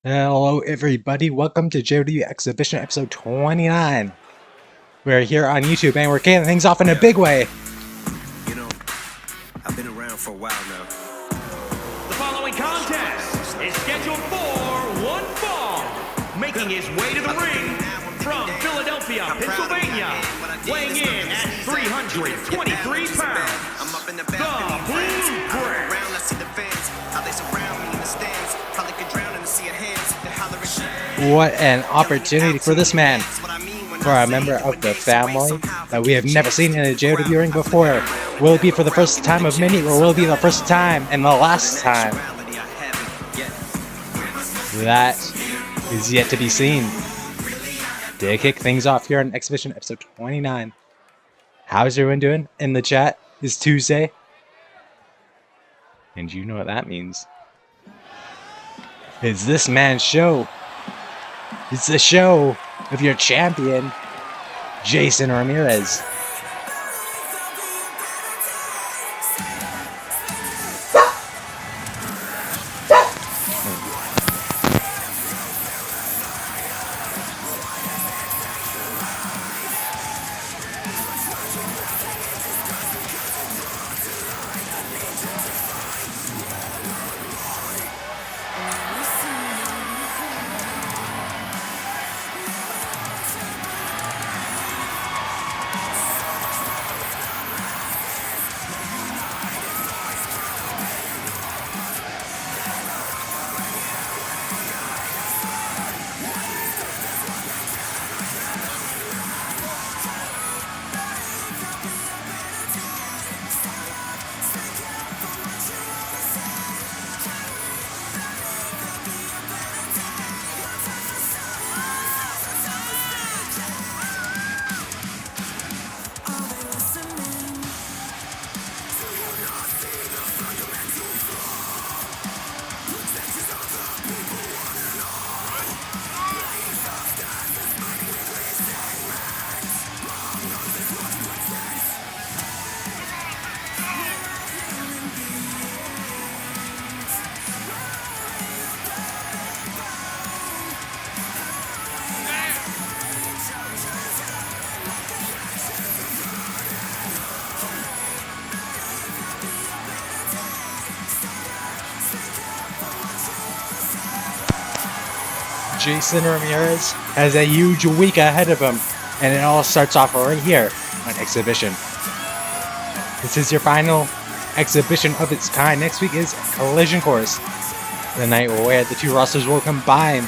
Hello everybody, welcome to JOW Exhibition episode 29. We're here on YouTube and we're kicking things off in a big way. You know, I've been around for a while now. The following contest is scheduled for one fall. Making his way to the ring from Philadelphia, Pennsylvania, weighing in at 323 pounds, the Blueprint. What an opportunity for this man, for a member of the family that we have never seen in a JOW ring before. Will it be for the first time of many, or will it be the first time and the last time? That is yet to be seen. To kick things off here on Exhibition episode 29. How's everyone doing in the chat? It's Tuesday. And you know what that means. It's this man's show. It's the show of your champion, Jason Ramirez. Jason Ramirez has a huge week ahead of him, and it all starts off right here on Exhibition. This is your final exhibition of its kind. Next week is Collision Course, the night where the two rosters will combine.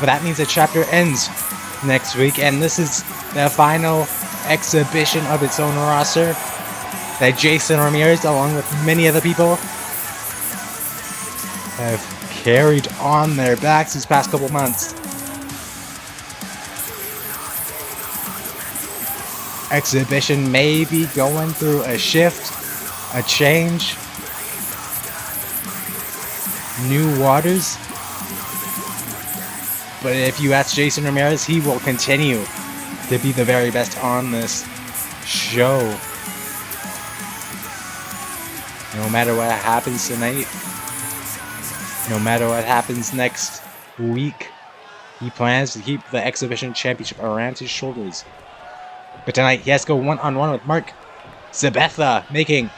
But that means the chapter ends next week, and this is the final exhibition of its own roster that Jason Ramirez, along with many other people, have carried on their backs these past couple months. Exhibition may be going through a shift, a change, new waters. But if you ask Jason Ramirez, he will continue to be the very best on this show. No matter what happens tonight, no matter what happens next week, he plans to keep the Exhibition Championship around his shoulders. But tonight, he has to go one-on-one with Mark Zabetha, making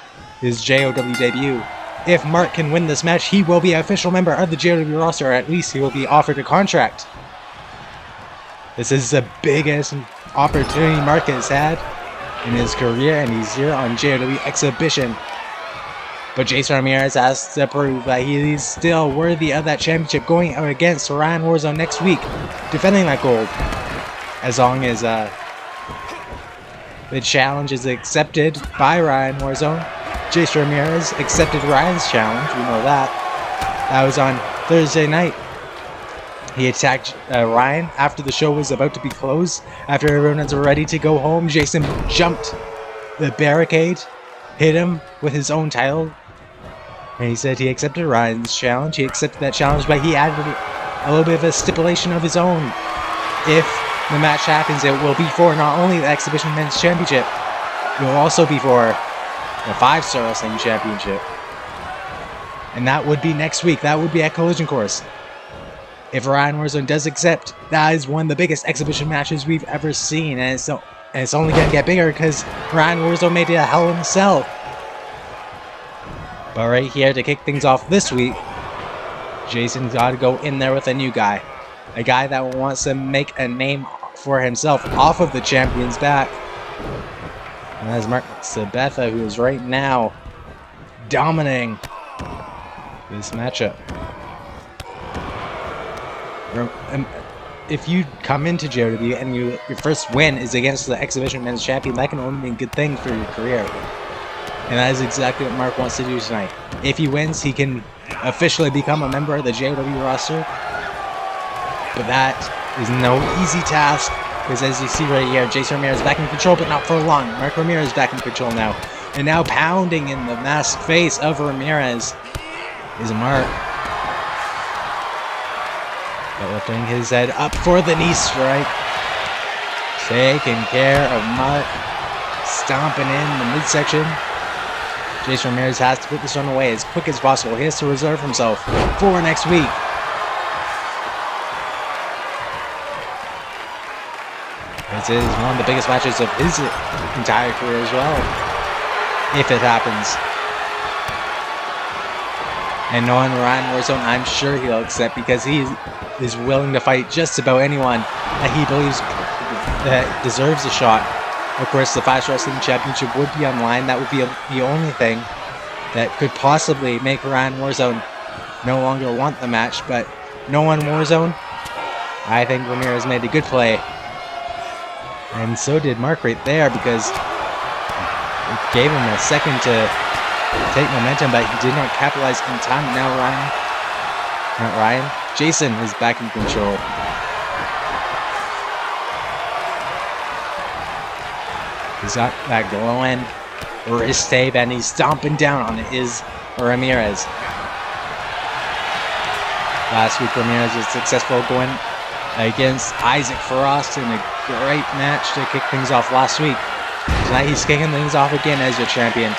his JOW debut. If Mark can win this match, he will be an official member of the JOW roster, or at least he will be offered a contract. This is the biggest opportunity Mark has had in his career, and he's here on JOW Exhibition. But Jason Ramirez has to prove that he is still worthy of that championship, going out against Ryan Warzone next week, defending that gold. As long as the challenge is accepted by Ryan Warzone. Jason Ramirez accepted Ryan's challenge, we know that. That was on Thursday night. He attacked Ryan after the show was about to be closed. After everyone was ready to go home, Jason jumped the barricade, hit him with his own title. And he said he accepted Ryan's challenge. He accepted that challenge, but he added a little bit of a stipulation of his own. If the match happens, it will be for not only the Exhibition Men's Championship, it will also be for the 5-Star Wrestling Championship. And that would be next week. That would be at Collision Course. if Ryan Warzone does accept, that is one of the biggest exhibition matches we've ever seen, and it's only going to get bigger because Ryan Warzone made it a Hell in a Cell. But right here to kick things off this week, Jason's got to go in there with a new guy. A guy that wants to make a name for himself off of the champion's back. And that's Mark Sabetha, who is right now dominating this matchup. If you come into JOW and your first win is against the Exhibition Men's Champion, that can only mean good things for your career. And that is exactly what Mark wants to do tonight. If he wins, he can officially become a member of the JOW roster. But that is no easy task, because as you see right here, Jason Ramirez back in control, but not for long. Mark Ramirez back in control now. And now pounding in the masked face of Ramirez is Mark. But lifting his head up for the knee strike. Taking care of Mark. Stomping in the midsection. Jason Ramirez has to put this one away as quick as possible. He has to reserve himself for next week. This is one of the biggest matches of his entire career as well, if it happens. And knowing Ryan Warzone, I'm sure he'll accept, because he is willing to fight just about anyone that he believes that deserves a shot. Of course, the Fast Wrestling Championship would be online. That would be the only thing that could possibly make Ryan Warzone no longer want the match. But knowing Warzone, I think Ramirez made a good play. And so did Mark right there, because it gave him a second to take momentum, but he did not capitalize in time. Now Jason is back in control. He's got that glowing wrist tape, and he's stomping down on his Ramirez. Last week, Ramirez was successful going against Isaac Frost in a great match to kick things off last week. Tonight, he's kicking things off again as your champion.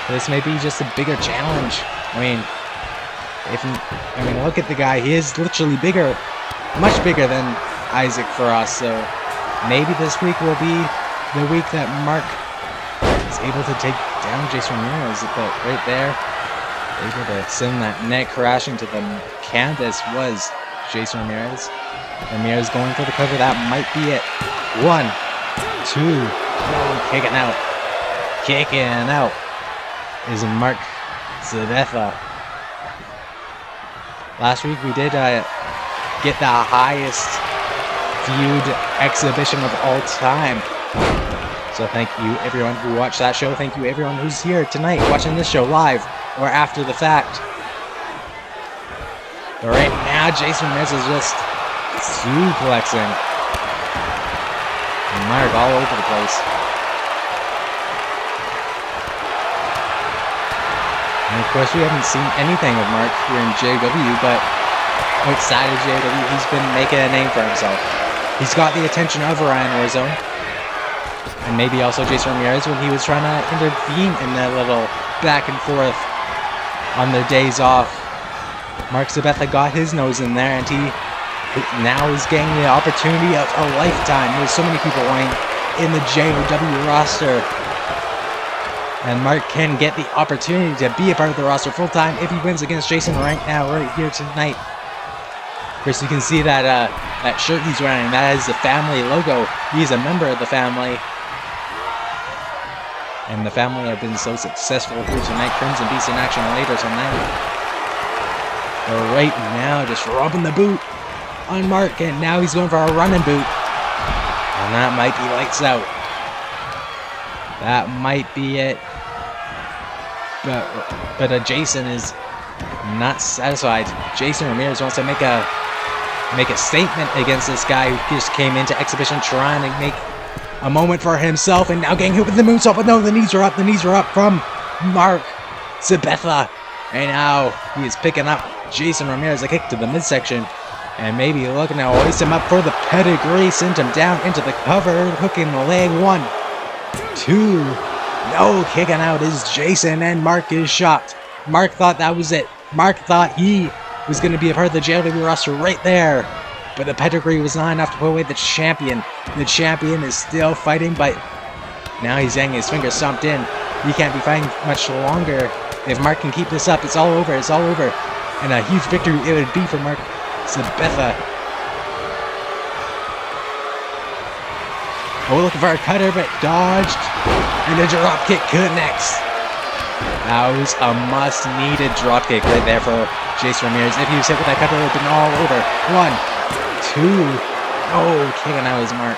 This may be just a bigger challenge. I mean, look at the guy. He is literally bigger, much bigger than Isaac Frost. So maybe this week will be the week that Mark is able to take down Jason Ramirez. But right there, able to send that neck crashing to the canvas was Jason Ramirez. Ramirez going for the cover. That might be it. 1, 2, kicking out. Kicking out is Mark Sabetha. Last week we did get the highest viewed exhibition of all time. So thank you everyone who watched that show. Thank you everyone who's here tonight watching this show live or after the fact. But right now, Jason Ramirez is just suplexing. And Mark all over the place. And of course, we haven't seen anything of Mark here in JW, but outside of JW, he's been making a name for himself. He's got the attention of Ryan Warzone, and maybe also Jason Ramirez when he was trying to intervene in that little back and forth on their days off. Mark Sabetha got his nose in there, and he now is getting the opportunity of a lifetime. There's so many people wanting in the JOW roster. And Mark can get the opportunity to be a part of the roster full-time if he wins against Jason right now, right here tonight. Of course, you can see that that shirt he's wearing. That is the family logo. He's a member of the family. And the family have been so successful here tonight. Crimson Beast in action later tonight. But right now, just rubbing the boot on Mark. And now he's going for a running boot. And that might be lights out. That might be it. But Jason is not satisfied. Jason Ramirez wants to make a statement against this guy who just came into exhibition trying to make a moment for himself, and now getting hit with the moonsault. But no, the knees are up. The knees are up from Mark Sabetha. And now he is picking up Jason Ramirez, a kick to the midsection. And maybe looking to hoist him up for the pedigree. Sent him down into the cover, hooking the leg. 1, 2. No, kicking out is Jason, and Mark is shocked. Mark thought that was it. Mark thought he was going to be a part of the JOW roster right there. But the pedigree was not enough to put away the champion. The champion is still fighting, but now he's getting his finger stomped in. He can't be fighting much longer. If Mark can keep this up, it's all over. It's all over. And a huge victory it would be for Mark Sabetha. Oh, looking for a cutter, but dodged. And the drop kick connects. That was a must-needed drop kick right there for Jason Ramirez. If he was hit with that cutter, it would have been all over. 1, 2. Oh, kicking out his mark.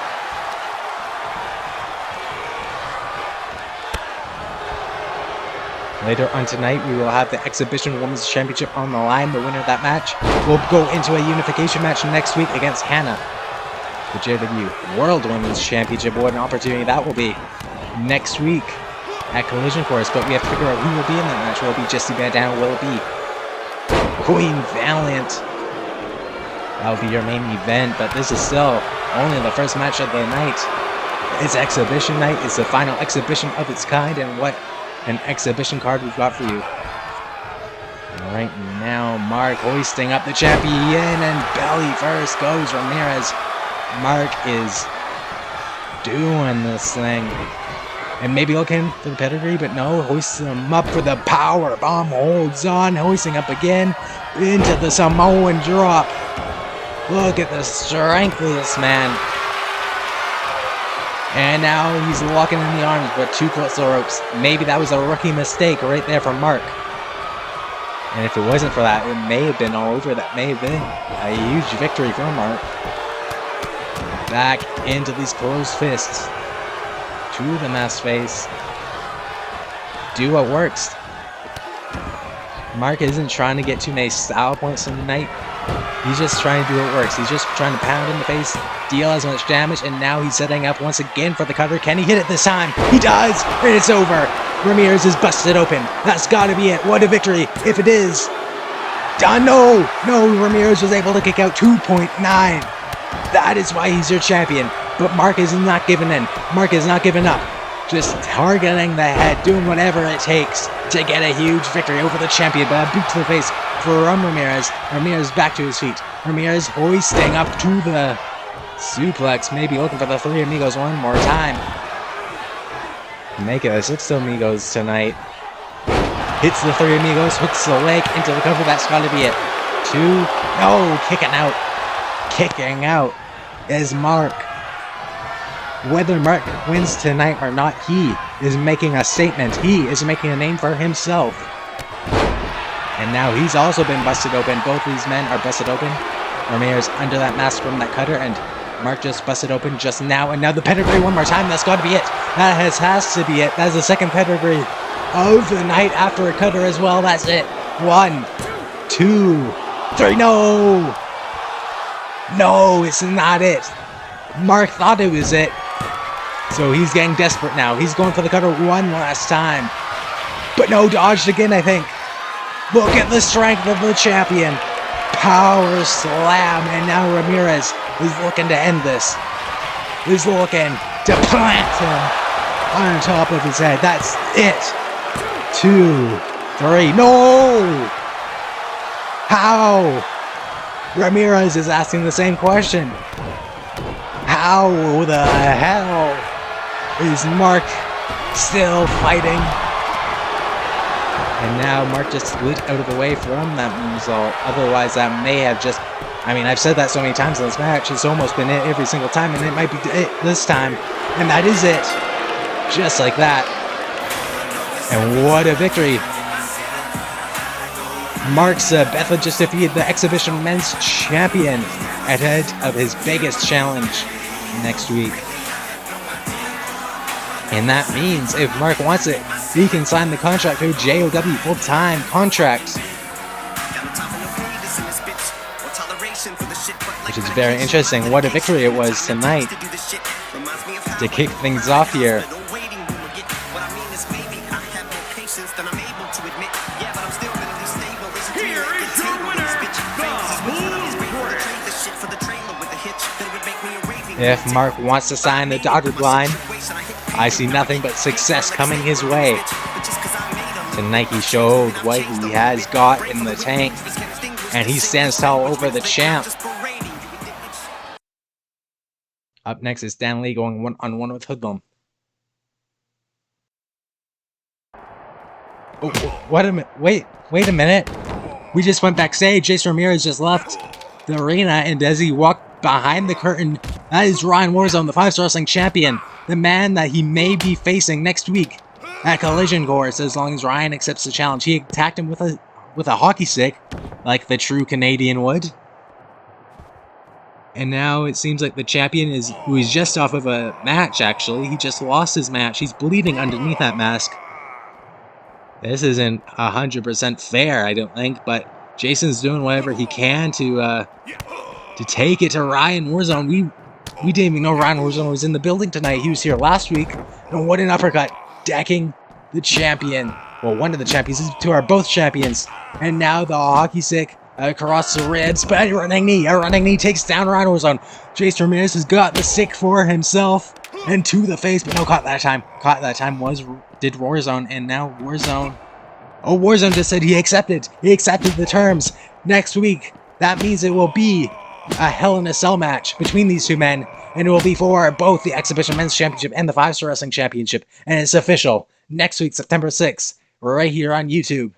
Later on tonight, we will have the Exhibition Women's Championship on the line. The winner of that match will go into a unification match next week against Hannah. The JW World Women's Championship. What an opportunity that will be next week at Collision Course. But we have to figure out who will be in that match. Will it be Jessie Bandana? Will it be Queen Valiant? That will be your main event. But this is still only the first match of the night. It's exhibition night. It's the final exhibition of its kind. And what an exhibition card we've got for you. And right now, Mark hoisting up the champion, and belly first goes Ramirez. Mark is doing this thing. And maybe looking for the pedigree, but no, hoists him up for the power bomb, holds on, hoisting up again into the Samoan drop. Look at the strength of this man. And now he's locking in the arms, but too close to the ropes. Maybe that was a rookie mistake right there from Mark. And if it wasn't for that, it may have been all over. That may have been a huge victory for Mark. Back into these closed fists. To the masked face. Do what works. Mark isn't trying to get too many style points tonight. He's just trying to do what works. He's just trying to pound in the face, deal as much damage, and now he's setting up once again for the cutter. Can he hit it this time? He does, and it's over. Ramirez is busted open. That's got to be it. What a victory, if it is. Done. No, Ramirez was able to kick out 2.9. That is why he's your champion. But Mark is not giving in. Mark is not giving up. Just targeting the head, doing whatever it takes to get a huge victory over the champion. But a boot to the face from Ramirez. Ramirez back to his feet. Ramirez hoisting up to the suplex. Maybe looking for the Three Amigos one more time. Make it a 6 Amigos tonight. Hits the Three Amigos, hooks the leg into the cover. That's got to be it. 2. No, kicking out. Kicking out is Mark. Whether Mark wins tonight or not, he is making a statement. He is making a name for himself. And now he's also been busted open. Both these men are busted open. Ramirez under that mask from that cutter, and Mark just busted open just now. And now the pedigree one more time. That's got to be it. That has to be it. That's the second pedigree of the night after a cutter as well. That's it. 1, 2, 3. No! No, it's not it. Mark thought it was it. So he's getting desperate now. He's going for the cutter one last time. But no, dodged again, I think. Look at the strength of the champion. Power slam. And now Ramirez is looking to end this. He's looking to plant him on top of his head. That's it. 2, 3. No! How? Ramirez is asking the same question. How the hell is Mark still fighting? And now Mark just slid out of the way from that result. Otherwise, that may have just... I mean, I've said that so many times in this match. It's almost been it every single time, and it might be it this time. And that is it. Just like that. And what a victory. Mark Sabetha just defeated the Exhibition Men's Champion ahead of his biggest challenge next week. And that means if Mark wants it, he can sign the contract to JOW full-time contract. Which is very interesting. What a victory it was tonight to kick things off here. If Mark wants to sign the dotted line, I see nothing but success coming his way. Tonight he showed what he has got in the tank. and he stands tall over the champ. Up next is Dan Lee going one-on-one with Hoodlum. Oh, what a minute. Wait a minute. We just went backstage. Jason Ramirez just left the arena, and as he walked behind the curtain, that is Ryan Warzone, the 5-star wrestling champion, the man that he may be facing next week at Collision Course, as long as Ryan accepts the challenge. He attacked him with a hockey stick, like the true Canadian would. And now it seems like the champion who is just off of a match, actually. He just lost his match. He's bleeding underneath that mask. This isn't 100% fair, I don't think, but Jason's doing whatever he can to take it to Ryan Warzone. We didn't even know Ryan Warzone was in the building tonight. He was here last week. And what an uppercut, decking the champion. Well, one of the champions. These two are both champions. And now the hockey stick across the ribs, but a running knee takes down Ryan Warzone. Jason Ramirez has got the stick for himself and to the face, but no, caught that time did Warzone, and now Warzone. Oh, Warzone just said he accepted the terms. Next week, that means it will be a Hell in a Cell match between these two men, and it will be for both the Exhibition Men's Championship and the 5-star Wrestling Championship, and it's official next week, September 6th, right here on YouTube.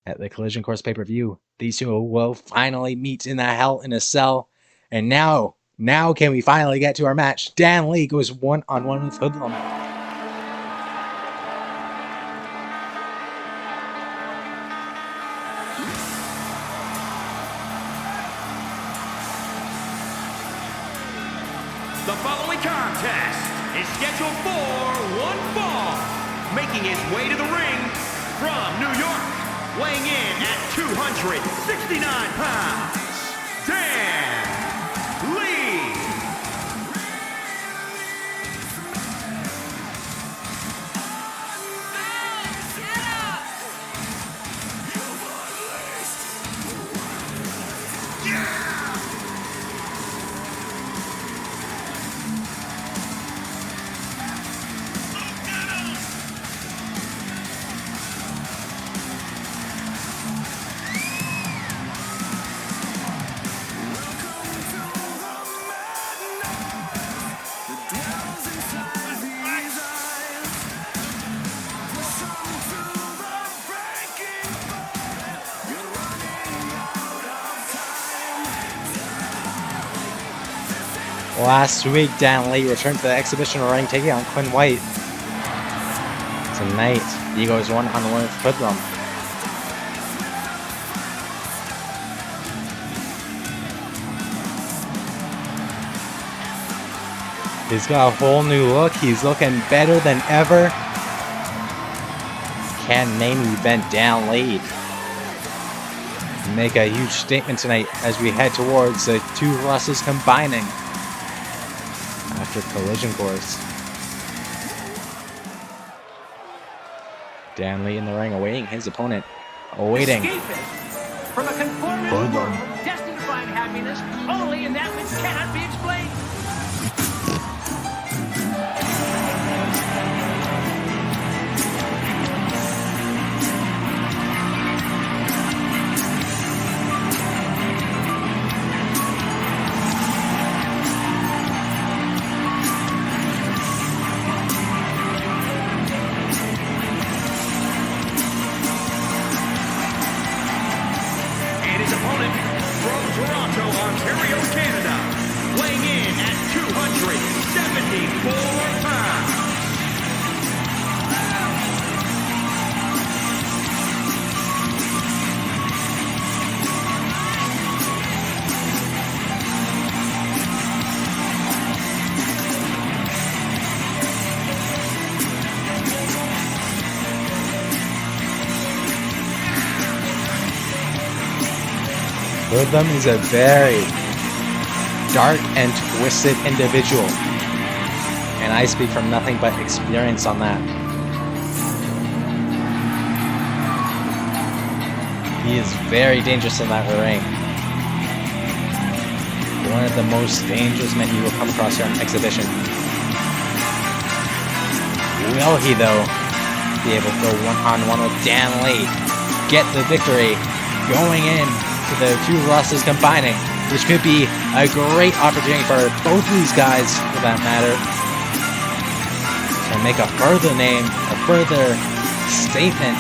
At the Collision Course pay-per-view, these two will finally meet in a Hell in a Cell, and now can we finally get to our match? Dan Lee goes one-on-one with Hoodlum. The following contest is scheduled for one fall. Making his way to the ring from New York, weighing in at 269 pounds, Dan Lee. Last week, Dan Lee returned to the exhibition ring, taking on Quinn White. Tonight, he goes one-on-one with Hoodlum. He's got a whole new look. He's looking better than ever. Can main event Dan Lee make a huge statement tonight as we head towards the two wrestlers combining after Collision Course. Dan Lee in the ring awaiting his opponent. Awaiting. From a conformist world destined to find happiness only in that which cannot be explained. Hoodlum is a very dark and twisted individual, and I speak from nothing but experience on that. He is very dangerous in that ring. One of the most dangerous men you will come across here on Exhibition. Will he, though, be able to go one-on-one with Dan Lee, get the victory going in to the two rosters combining, which could be a great opportunity for both of these guys, for that matter, to make a further name, a further statement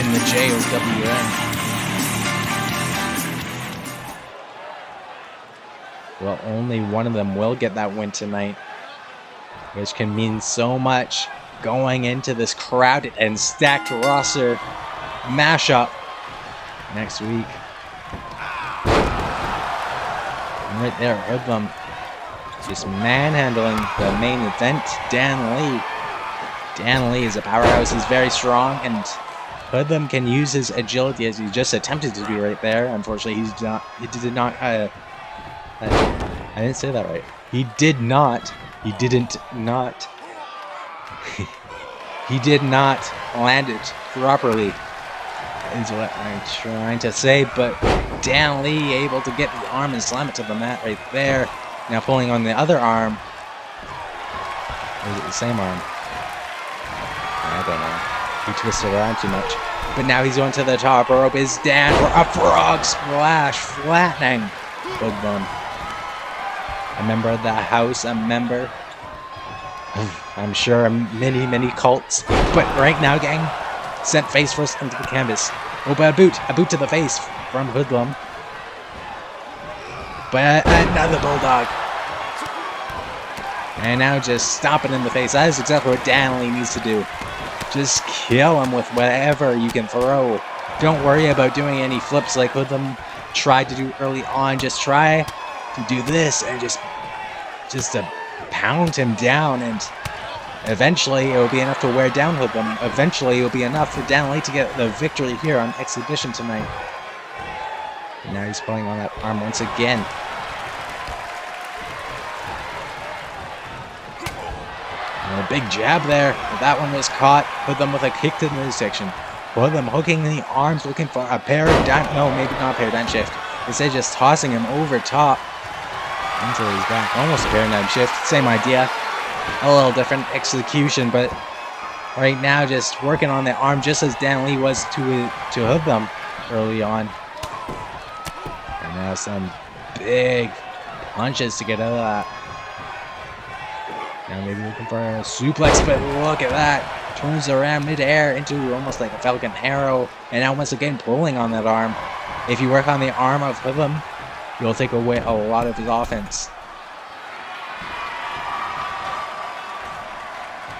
in the JOWN. Well, only one of them will get that win tonight, which can mean so much going into this crowded and stacked roster mashup next week. And right there, Hoodlum just manhandling the main event, Dan Lee. Dan Lee is a powerhouse. He's very strong, and Hoodlum can use his agility as he just attempted to do right there. Unfortunately, he did not. I didn't say that right. He didn't not. He did not land it properly, is what I'm trying to say, but Dan Lee able to get the arm and slam it to the mat right there. Now pulling on the other arm. Or is it the same arm? I don't know. He twisted around too much. But now he's going to the top rope. Is Dan for a frog splash, flattening Hoodlum. A member of the house, a member. I'm sure many cults. But right now, gang, sent face first into the canvas. Oh, but a boot to the face from Hoodlum. But another bulldog. And now just stomping in the face. That is exactly what Dan Lee needs to do. Just kill him with whatever you can throw. Don't worry about doing any flips like Hoodlum tried to do early on. Just try to do this and just to pound him down, and eventually it will be enough to wear down Hoodlum. Eventually it will be enough for Dan Lee to get the victory here on Exhibition tonight. And now he's pulling on that arm once again. And a big jab there, but that one was caught. Hoodlum with a kick to the midsection. Hoodlum hooking the arms, looking for a paradigm. No, maybe not paradigm shift. Instead, just tossing him over top until he's back. Almost a paradigm shift. Same idea. A little different execution, but right now just working on the arm just as Dan Lee was to Hoodlum early on. And now some big punches to get out of that. Now maybe looking for a suplex, but look at that. Turns around mid-air into almost like a Falcon Arrow. And now once again pulling on that arm. If you work on the arm of Hoodlum, you'll take away a lot of his offense.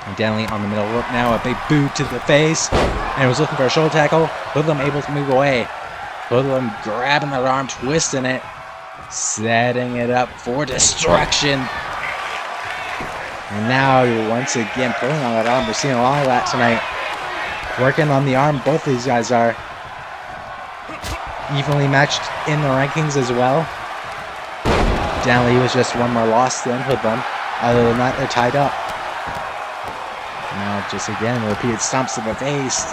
And Dan Lee on the middle rope now. A big boot to the face. And was looking for a shoulder tackle. Hoodlum able to move away. Hoodlum grabbing that arm, twisting it. Setting it up for destruction. And now, once again, pulling on that arm. We're seeing a lot of that tonight. Working on the arm. Both of these guys are evenly matched in the rankings as well. Dan Lee was just one more loss than Hoodlum. Other than that, they're tied up. Now, just again, repeated stomps to the face.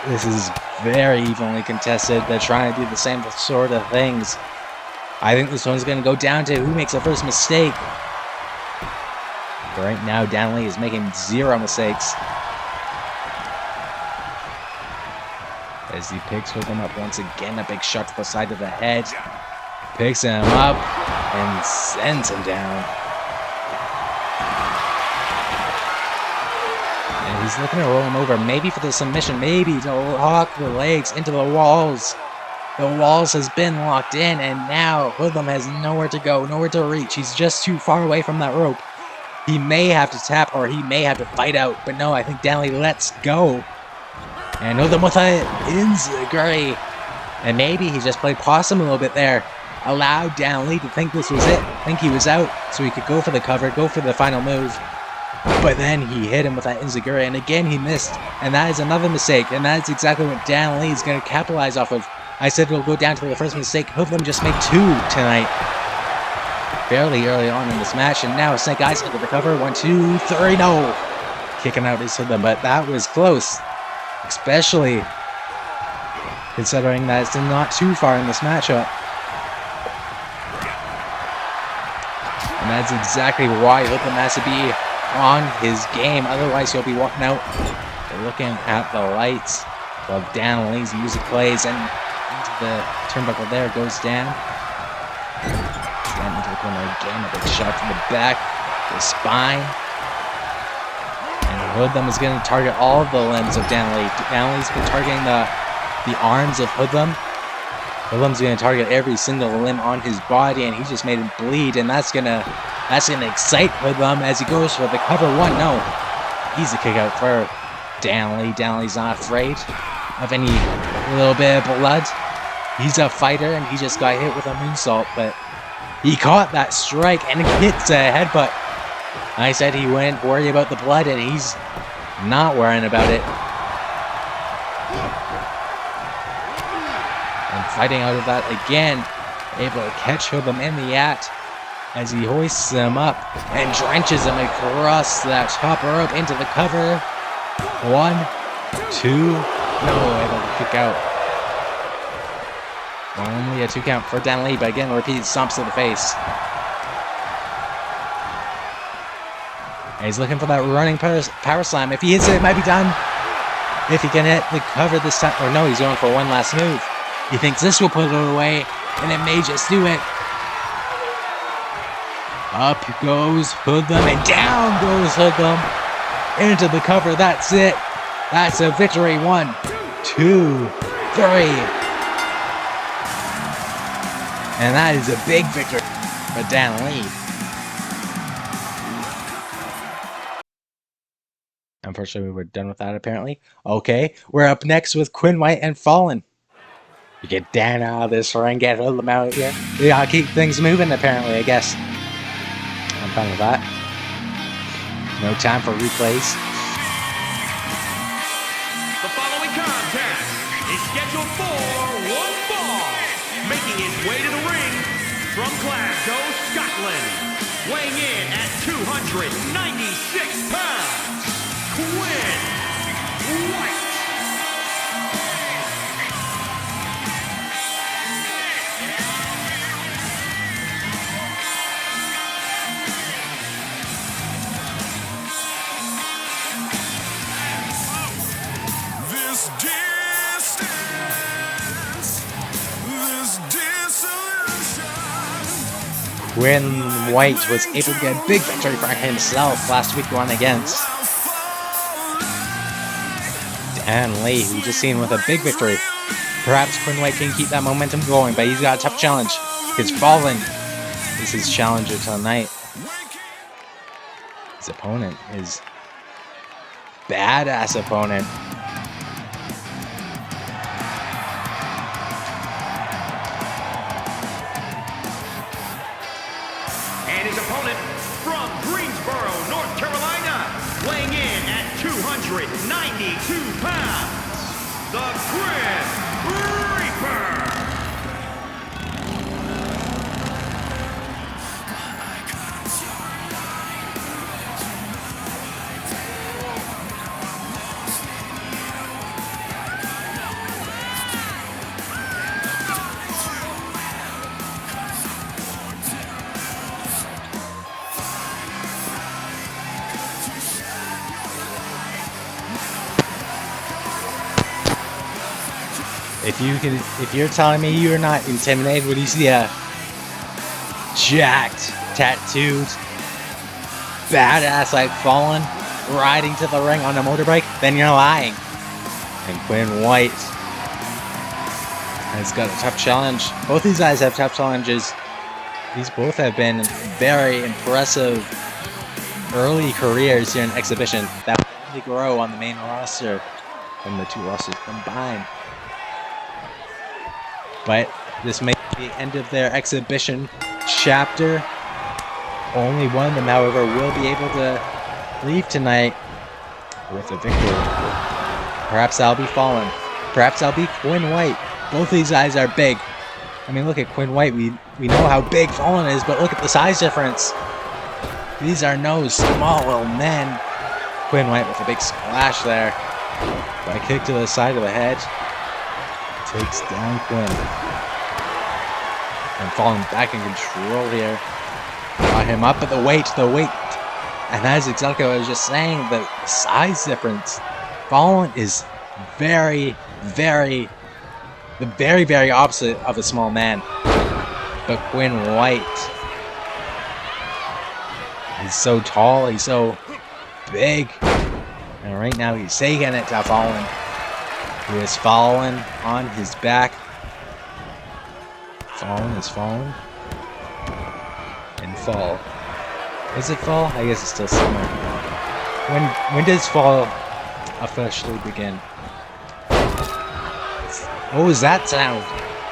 This is very evenly contested. They're trying to do the same sort of things. I think this one's going to go down to who makes the first mistake. But right now, Dan Lee is making zero mistakes. As he picks Hoodlum up once again, a big shot to the side of the head. Picks him up and sends him down. And he's looking to roll him over, maybe for the submission, maybe to lock the legs into the walls. The walls has been locked in, and now Hoodlum has nowhere to go, nowhere to reach. He's just too far away from that rope. He may have to tap, or he may have to fight out, but no, I think Dan Lee lets go. And Hoodlum with a enziguri. And maybe he just played possum a little bit there. Allowed Dan Lee to think this was it, think he was out, so he could go for the cover, go for the final move. But then he hit him with that enziguri, and again he missed. And that is another mistake, and that is exactly what Dan Lee is going to capitalize off of. I said it'll go down to the first mistake. Hoodlum just made two tonight. Fairly early on in this match, and now Snake Eyes into the cover. 1, 2, 3, no! Kicking out his Hoodlum, but that was close. Especially considering that it's not too far in this matchup. And that's exactly why Hoodlum has to be on his game. Otherwise, he'll be walking out looking at the lights. Well, Dan Lee's music plays and into the turnbuckle there goes down. Then into the corner again, a big shot from the back, the spine. And Hoodlum is going to target all of the limbs of Dan Lee. Dan Lee's been targeting the arms of Hoodlum. Hoodlum's going to target every single limb on his body, and he just made him bleed, and that's gonna excite Hoodlum as he goes for the cover one. No, easy kick out for Dan Lee. Dan Lee's not afraid of any little bit of blood. He's a fighter, and he just got hit with a moonsault, but he caught that strike and hits a headbutt. I said he wouldn't worry about the blood, and he's not worrying about it. And fighting out of that again, able to catch Hoodlum in the act as he hoists him up and drenches him across that top rope into the cover. 1, 2, no, able to kick out. Only a 2 count for Dan Lee, but again, repeated stomps to the face. And he's looking for that running power slam. If he hits it, it might be done. If he can hit the cover this time, or no, he's going for one last move. He thinks this will put it away, and it may just do it. Up goes Hoodlum, and down goes Hoodlum into the cover. That's it. That's a victory. 1, 2, 3. And that is a big victory for Dan Lee. Unfortunately, we're done with that apparently. Okay, we're up next with Quinn White and Fallen. You get Dan out of this ring, get Hoodlum out of here. We gotta keep things moving apparently, I guess. I'm fine with that. No time for replays. The following contest is scheduled for one fall. Making his way to the ring from Glasgow, Scotland. Weighing in at 296 pounds, Quinn White. Quinn White was able to get a big victory for himself last week going against Dan Lee, who we just seen with a big victory. Perhaps Quinn White can keep that momentum going, but he's got a tough challenge. Because Fallen is his challenger tonight. His opponent, his badass opponent. And his opponent from Greensboro, North Carolina, weighing in at 292 pounds, the Grim Reaper. If you're telling me you're not intimidated when you see a jacked, tattooed, badass like Fallen riding to the ring on a motorbike, then you're lying. And Quinn White has got a tough challenge. Both these guys have tough challenges. These both have been very impressive early careers here in Exhibition that will only grow on the main roster when the two rosters combine. But this may be the end of their Exhibition chapter. Only one of them, however, will be able to leave tonight with a victory. Perhaps that'll be Fallen. Perhaps that'll be Quinn White. Both these guys are big. I mean, look at Quinn White. We know how big Fallen is, but look at the size difference. These are no small little men. Quinn White with a big splash there. By kick to the side of the head. Takes down Quinn. And Fallen back in control here. Got him up at the weight. And that is exactly what I was just saying. The size difference. Fallen is very, the very opposite of a small man. But Quinn White, he's so tall, he's so big, and right now he's taking it to Fallen, who is fallen on his back. Fallen is fallen, and fall. Is it fall? I guess it's still summer. When does fall officially begin? What was that sound?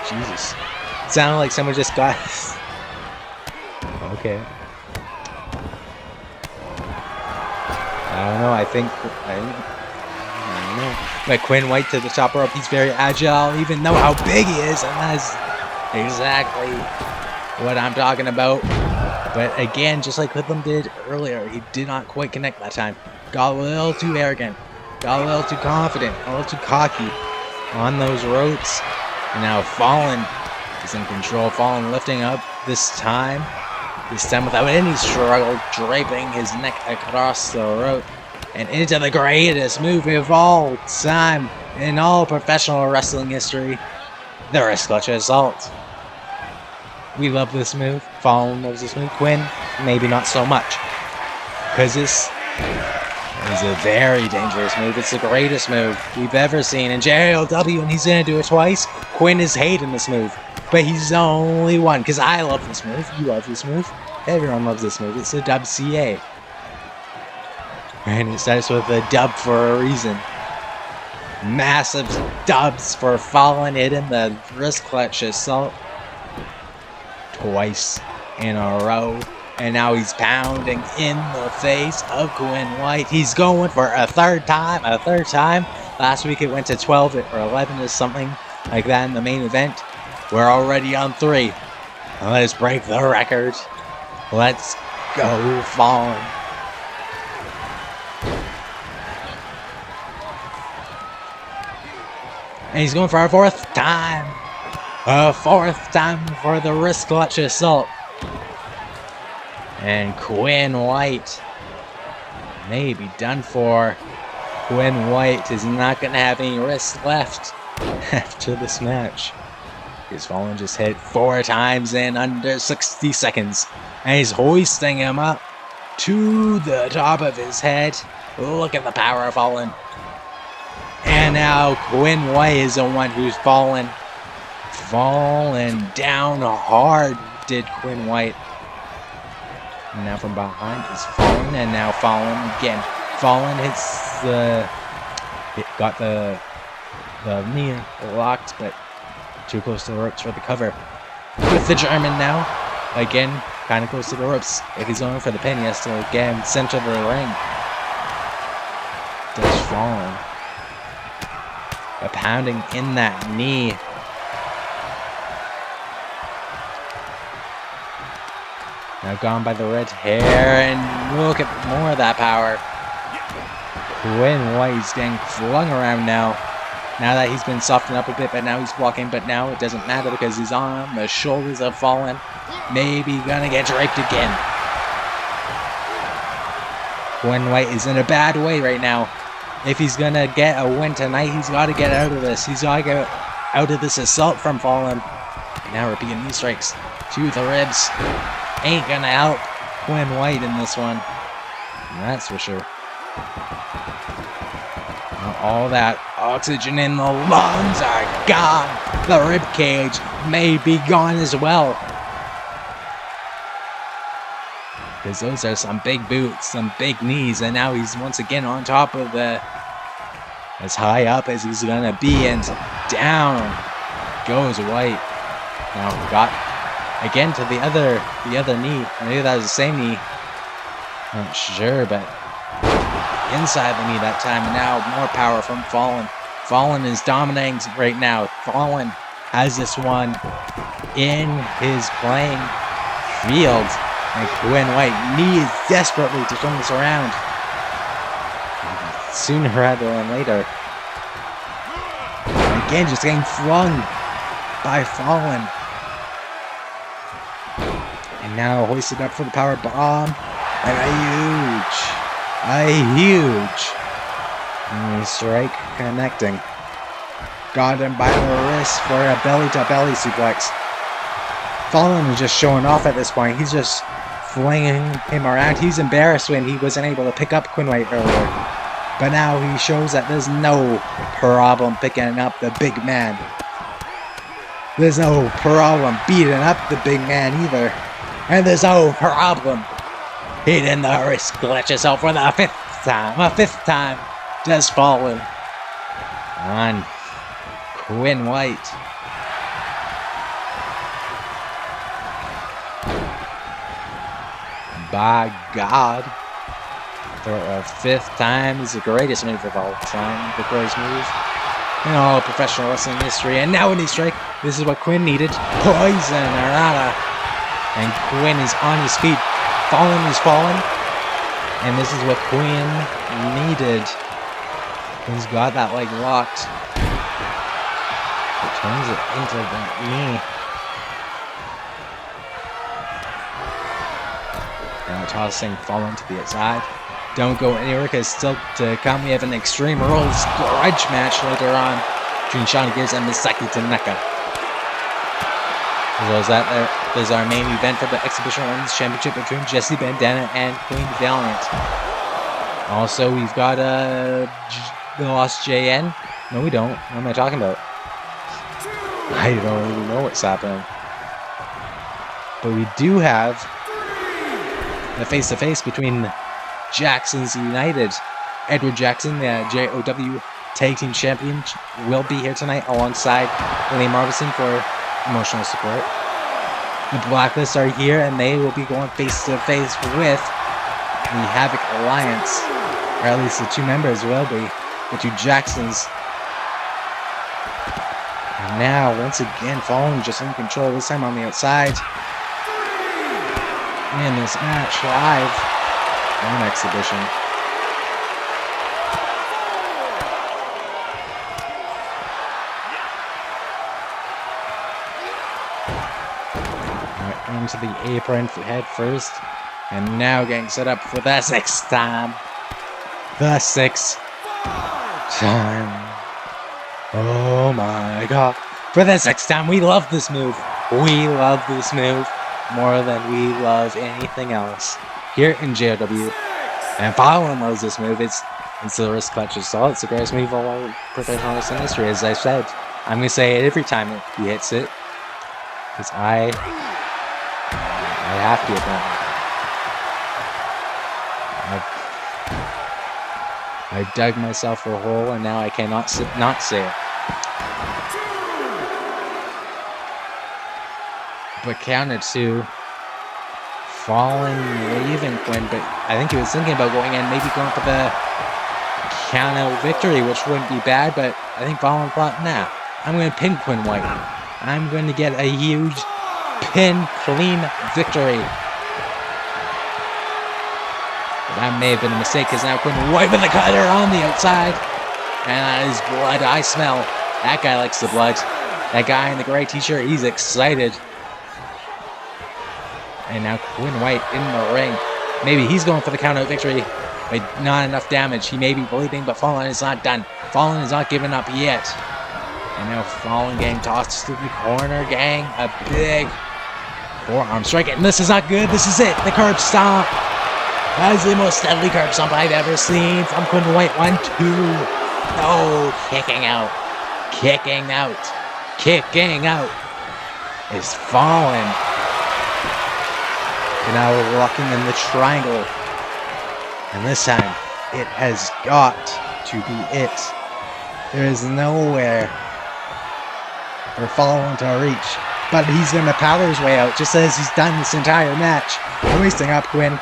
Jesus. It sounded like someone just got... Okay. I don't know, I don't know. But Quinn White to the top rope, he's very agile, even though how big he is, and that's exactly what I'm talking about. But again, just like Hoodlum did earlier, he did not quite connect that time. Got a little too arrogant, got a little too confident, a little too cocky on those ropes. And now Fallen is in control. Fallen lifting up this time without any struggle, draping his neck across the rope and into the greatest move of all time in all professional wrestling history, the wrist clutch assault. We love this move. Fallen loves this move. Quinn, maybe not so much, because this is a very dangerous move. It's the greatest move we've ever seen in JOW, and he's gonna do it twice. Quinn is hating this move, but he's the only one, because I love this move. You love this move. Everyone loves this move. It's a WCA. And it starts with a dub for a reason. Massive dubs for Fallen, hitting the wrist clutch assault twice in a row. And now he's pounding in the face of Quinn White. He's going for a third time. Last week it went to 12 or 11 or something like that in the main event. We're already on 3. Let's break the record. Let's go, Fallen. And he's going for a 4th time. A 4th time for the wrist clutch assault. And Quinn White may be done for. Quinn White is not going to have any wrists left after this match. His Fallen just hit 4 times in under 60 seconds. And he's hoisting him up to the top of his head. Look at the power of Fallen. And now Quinn White is the one who's fallen down hard, did Quinn White. And now from behind is Fallen, and now Fallen again. Fallen hits got the knee locked, but too close to the ropes for the cover. With the German now, again, kind of close to the ropes. If he's going for the pin, he has to again center the ring. Does Fallen. A pounding in that knee. Now gone by the red hair, and look at more of that power. Quinn White's getting flung around now. Now that he's been softened up a bit, but now he's blocking, but now it doesn't matter because he's on the shoulders of Fallen. Maybe gonna get draped again. Quinn White is in a bad way right now. If he's gonna get a win tonight, he's gotta get out of this. He's gotta get out of this assault from Fallen. Now repeating knee strikes to the ribs. Ain't gonna help Quinn White in this one. That's for sure. Now all that oxygen in the lungs are gone. The rib cage may be gone as well. Because those are some big boots, some big knees, and now he's once again on top of the... as high up as he's gonna be, and down goes White. Now got again to the other knee. Maybe that was the same knee. Not sure, but inside the knee that time. And now more power from Fallen. Fallen is dominating right now. Fallen has this one in his playing field. And Quinn White needs desperately to turn this around. Sooner rather than later. And again, just getting flung by Fallen. And now hoisted up for the power bomb. And a huge knee strike connecting. got him by the wrist for a belly-to-belly suplex. Fallon is just showing off at this point. He's just flinging him around. He's embarrassed when he wasn't able to pick up Quinn White earlier. But now he shows that there's no problem picking up the big man. There's no problem beating up the big man either. And there's no problem hitting the wrist clutches out for the fifth time. A fifth time. Just Fallon on Quinn White. By God. For a fifth time is the greatest move of all time. The greatest move in all professional wrestling history. And now when he strike, this is what Quinn needed. Poison Arata. And Quinn is on his feet. Fallon is falling. And this is what Quinn needed. He's got that leg locked. It turns it into the knee. Now tossing Fallon to the outside. Don't go anywhere because still to come we have an Extreme Rules grudge match later on between Shawn Gears and Misaki Tanaka. So is that there's our main event for the Exhibition Women's Championship between Jessie Bandana and Queen Valiant. Also we've got the Lost JN. No we don't. What am I talking about? I don't even know what's happening. But we do have the face-to-face between Jackson's United. Edward Jackson, the JOW Tag Team Champion, will be here tonight alongside William Marvison for emotional support. The Blacklists are here and they will be going face-to-face with the Havoc Alliance. Or at least the two members will be. The two Jacksons. And now, once again, Fallon just in control, this time on the outside. In this match live on Exhibition. Right into the apron head first. And now getting set up for the sixth time. The sixth time. Oh my God. For the sixth time, we love this move. We love this move more than we love anything else here in JOW. And Fallon loves this move. It's the wrist clutch assault. It's the greatest move of all professional wrestling history, as I said. I'm going to say it every time he hits it. Because I have to admit. I dug myself a hole and now I cannot not say it. But counted to Fallon leaving Quinn, but I think he was thinking about going in, maybe going for the count out victory, which wouldn't be bad, but I think Fallon thought, nah, I'm going to pin Quinn White. I'm going to get a huge pin clean victory. But that may have been a mistake, because now Quinn White with the cutter on the outside. And that is blood I smell. That guy likes the blood. That guy in the gray t-shirt, he's excited. And now Quinn White in the ring. Maybe he's going for the count-out victory, but not enough damage. He may be bleeding, but Fallon is not done. Fallon is not giving up yet. And now Fallon getting tossed to the corner, gang. A big forearm strike. And this is not good. This is it. The curb stomp. That is the most deadly curb stomp I've ever seen from Quinn White. 1, 2. No, kicking out. Kicking out. Kicking out. Is Fallon. And now we're walking in the triangle. And this time, it has got to be it. There is nowhere for Fallon to reach. But he's going to power his way out, just as he's done this entire match. Hoisting up Quinn,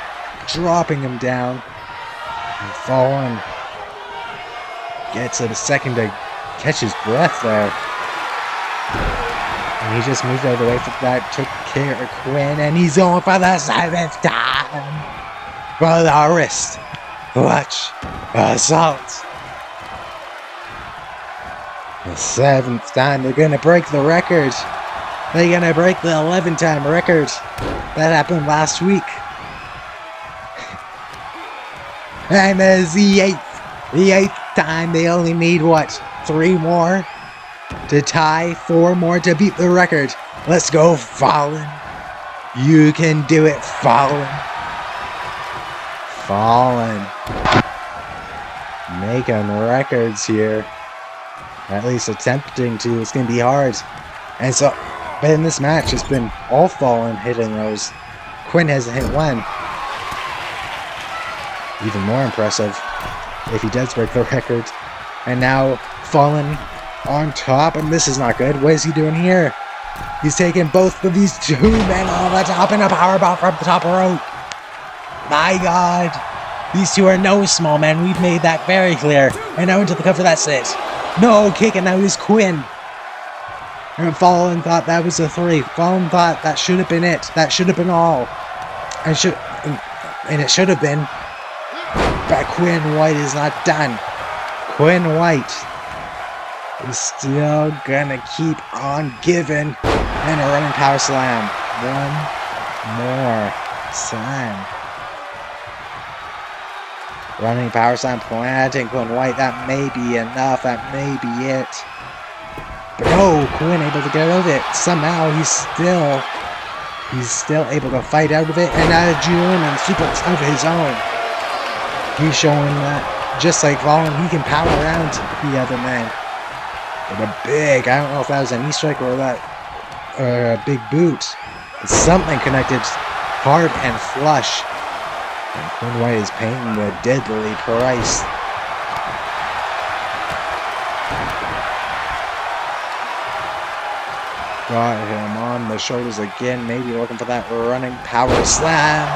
dropping him down. And Fallon gets a second to catch his breath there. And he just moved out of the way for that, took care of Quinn, and he's going for the 7th time for the wrist clutch assault. The 7th time, they're gonna break the record. They're gonna break the 11-time record that happened last week. And there's the 8th time. They only need what? 3 more? to tie, 4 more to beat the record. Let's go, Fallon. You can do it, Fallon. Fallon. Making records here. At least attempting to. It's going to be hard. And so, but in this match, it's been all Fallon hitting those. Quinn hasn't hit one. Even more impressive if he does break the record. And now Fallon on top, and this is not good. What is he doing here? He's taking both of these 2 men on the top and a powerbomb from the top rope. My God. These 2 are no small men. We've made that very clear. And now into the cover. That's it. No kick, and now he's Quinn. And Fallon thought that was a 3. Fallon thought that should have been it. That should have been all. And it should have been. But Quinn White is not done. Quinn White is still gonna keep on giving. And a running power slam. One more time. Running power slam planting Quinn White. That may be enough. That may be it. But no, Quinn able to get out of it. Somehow he's still able to fight out of it. And now German suplex of his own. He's showing that just like Fallon, he can power around the other man. With a big, I don't know if that was a knee strike or that a big boot. It's something connected hard and flush. And Quinn White is paying the deadly price. Got him on the shoulders again, maybe looking for that running power slam.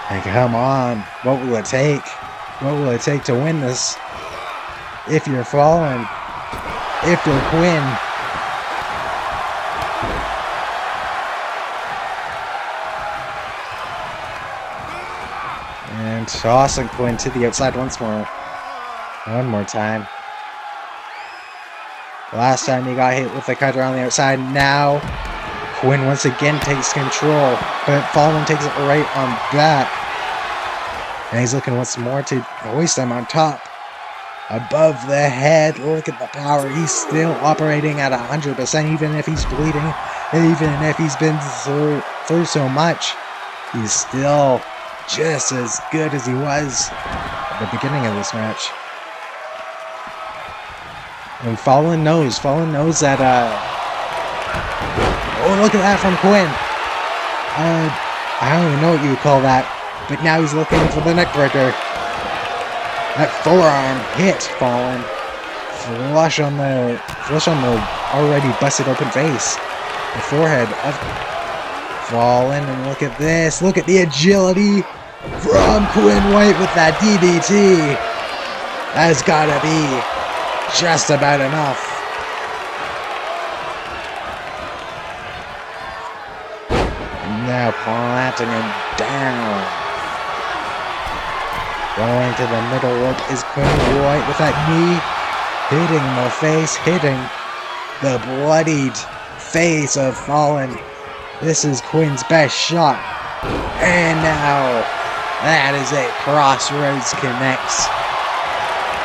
And come on, what will it take? What will it take to win this? If you're Fallon, if you're Quinn. And tossing Quinn to the outside once more. One more time. Last time he got hit with the cutter on the outside. Now Quinn once again takes control, but Fallon takes it right on back. And he's looking once more to hoist him on top. Above the head, look at the power. He's still operating at 100%, even if he's bleeding, even if he's been through so much. He's still just as good as he was at the beginning of this match. And Fallon knows that, oh, look at that from Quinn. I don't even know what you would call that, but now he's looking for the neck breaker. That forearm hit Fallon. Flush on the already busted open face. The forehead of Fallon, and look at this. Look at the agility from Quinn White with that DDT. That's gotta be just about enough. Now planting him down. Going to the middle rope is Quinn White with that knee hitting the face, hitting the bloodied face of Fallon. This is Quinn's best shot. And now that is it. Crossroads connects.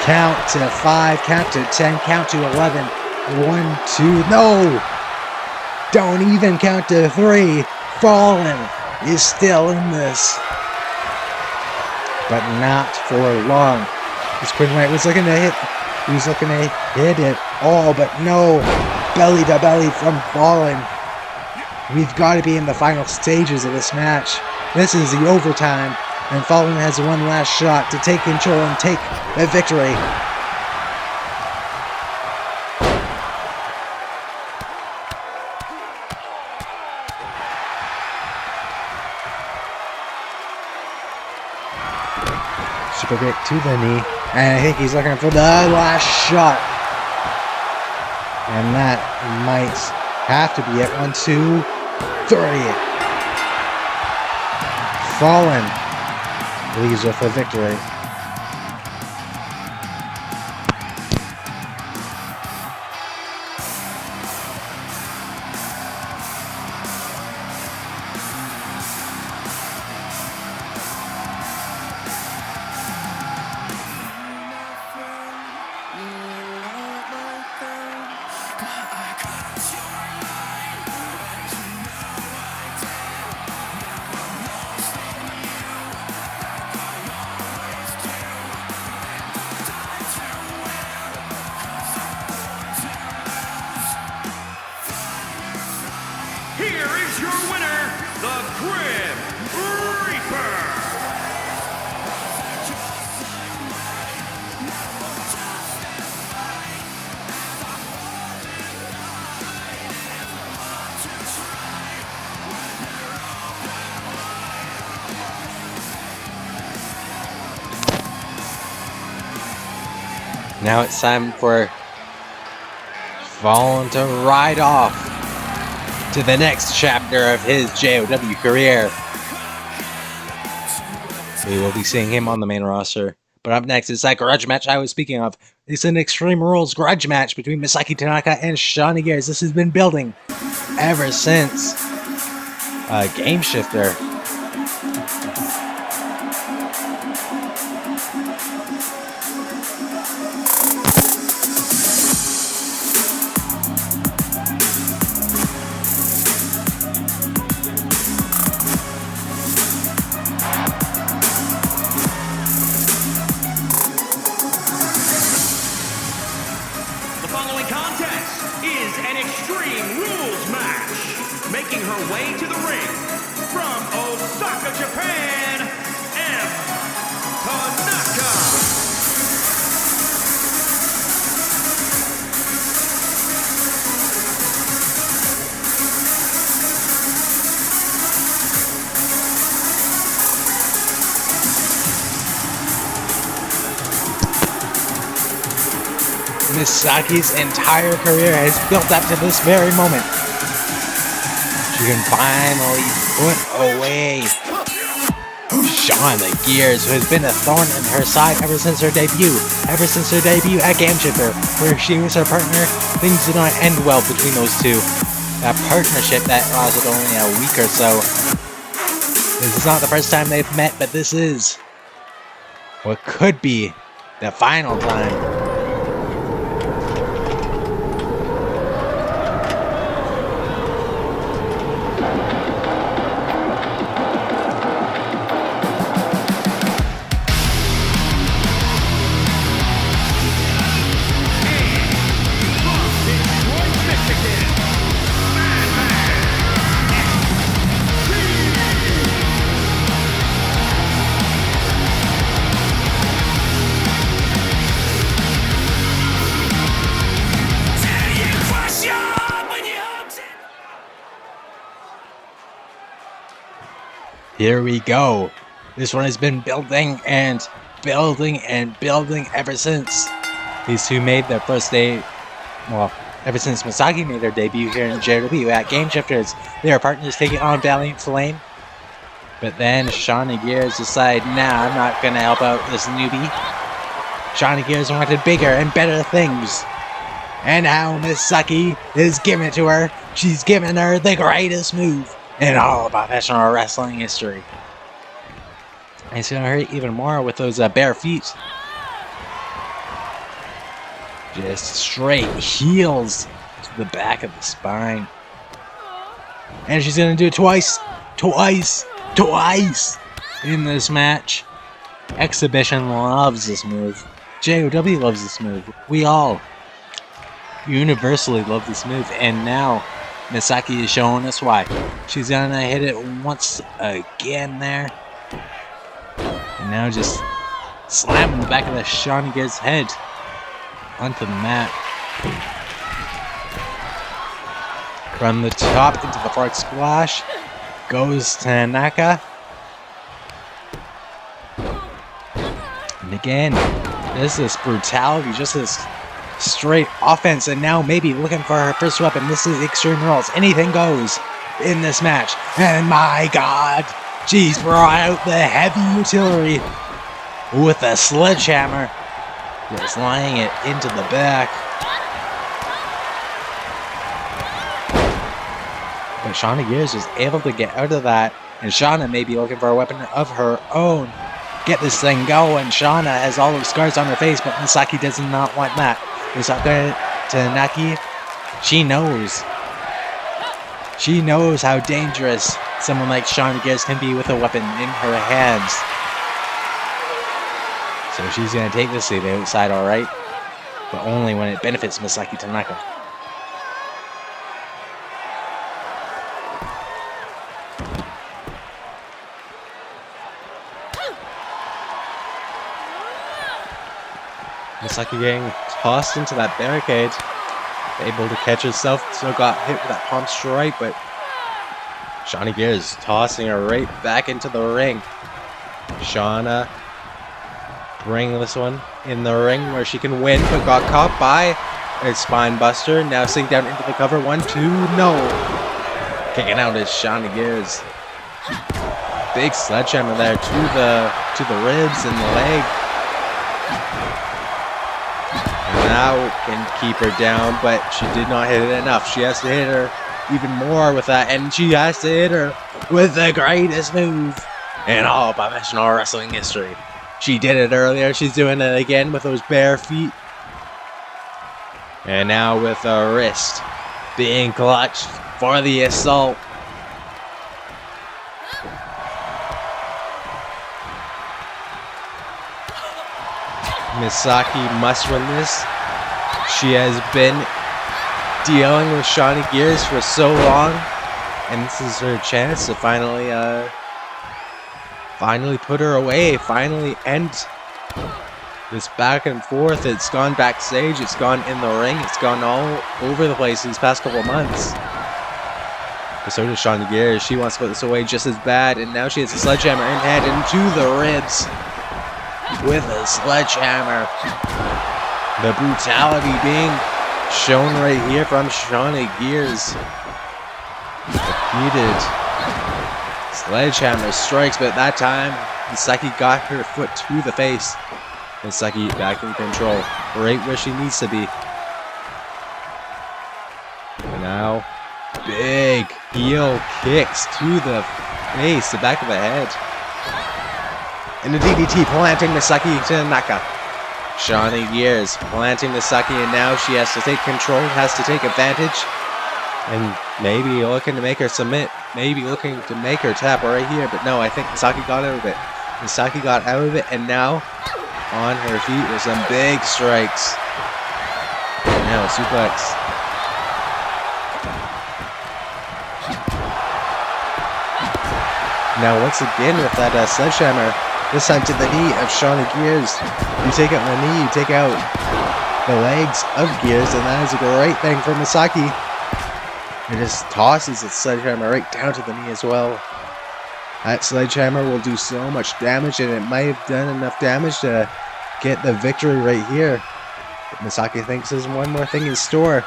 Count to 5, count to 10, count to 11. 1, 2, no! Don't even count to 3. Fallon is still in this. But not for long. As Quinn White was looking to hit. He was looking to hit it all, but no. Belly to belly from Fallon. We've got to be in the final stages of this match. This is the overtime, and Fallon has one last shot to take control and take the victory. Super kick to the knee, and I think he's looking for the last shot. And that might have to be it. 1, 2, 3. Fallon leaves with a victory. Now it's time for Fallen to ride off to the next chapter of his JOW career. We will be seeing him on the main roster. But up next is that grudge match I was speaking of. It's an Extreme Rules grudge match between Misaki Tanaka and Shawnee Gears. This has been building ever since Game Shifter. Making her way to the ring from Osaka, Japan, M. Tanaka. Misaki's entire career has built up to this very moment. She can finally put away Shawnee Gears, who has been a thorn in her side ever since her debut. Ever since her debut at Game Shifter, where she was her partner, things did not end well between those two. That partnership that lasted only a week or so. This is not the first time they've met, but this is what could be the final time. Here we go. This one has been building and building and building ever since these two made their first day. Well, ever since Misaki made her debut here in JOW at Game Shifters. They were partners taking on Valiant Flame. But then Shawnee Gears decided, nah, I'm not gonna help out this newbie. Shawnee Gears wanted bigger and better things. And now Misaki is giving it to her. She's giving her the greatest move in all professional wrestling history. And it's gonna hurt even more with those bare feet. Just straight heels to the back of the spine. And she's gonna do it twice in this match. Exhibition loves this move. JOW loves this move. We all universally love this move. And now Misaki is showing us why. She's gonna hit it once again there. And now just slamming the back of the Shawnee Gears' head onto the mat. From the top into the frog splash goes Tanaka. And again, this is brutality, just this straight offense, and now maybe looking for her first weapon. This is Extreme Rules. Anything goes in this match. And my god, she's brought out the heavy artillery with a sledgehammer. Just laying it into the back. But Shawnee Gears is able to get out of that. And Shauna may be looking for a weapon of her own. Get this thing going. Shauna has all those scars on her face, but Misaki does not want that. Misaki Tanaki, she knows. She knows how dangerous someone like Shawnee Gears can be with a weapon in her hands. So she's going to take this to the outside, alright. But only when it benefits Misaki Tanaka. Misaki getting tossed into that barricade. Able to catch herself. Still got hit with that palm strike, but Shawnee Gears tossing her right back into the ring. Shauna bring this one in the ring where she can win, but got caught by a spine buster. Now sink down into the cover. 1, 2, no. Kicking out is Shawnee Gears. Big sledgehammer there to the ribs and the leg. Now can keep her down, but she did not hit it enough. She has to hit her even more with that, and she has to hit her with the greatest move in all professional wrestling history. She did it earlier. She's doing it again with those bare feet. And now with a wrist being clutched for the assault. Misaki must win this. She has been dealing with Shawnee Gears for so long, and this is her chance to finally put her away, finally end this back and forth. It's gone backstage, it's gone in the ring, it's gone all over the place these past couple of months. But so does Shawnee Gears. She wants to put this away just as bad, and now she has a sledgehammer in head into the ribs with a sledgehammer. The brutality being shown right here from Shawnee Gears. Repeated sledgehammer strikes, but that time Misaki got her foot to the face. Misaki back in control, right where she needs to be. And now, big heel kicks to the face, the back of the head. And the DDT planting Misaki Tanaka. Shawnee Gears planting Misaki, and now she has to take control, has to take advantage. And maybe looking to make her submit, maybe looking to make her tap right here, but no, I think Misaki got out of it. Misaki got out of it, and now on her feet with some big strikes. And now a suplex. Now once again with that sledgehammer, this time to the knee of Shawnee Gears. You take out the knee, you take out the legs of Gears, and that is a great thing for Misaki. It just tosses the sledgehammer right down to the knee as well. That sledgehammer will do so much damage, and it might have done enough damage to get the victory right here. But Misaki thinks there's one more thing in store.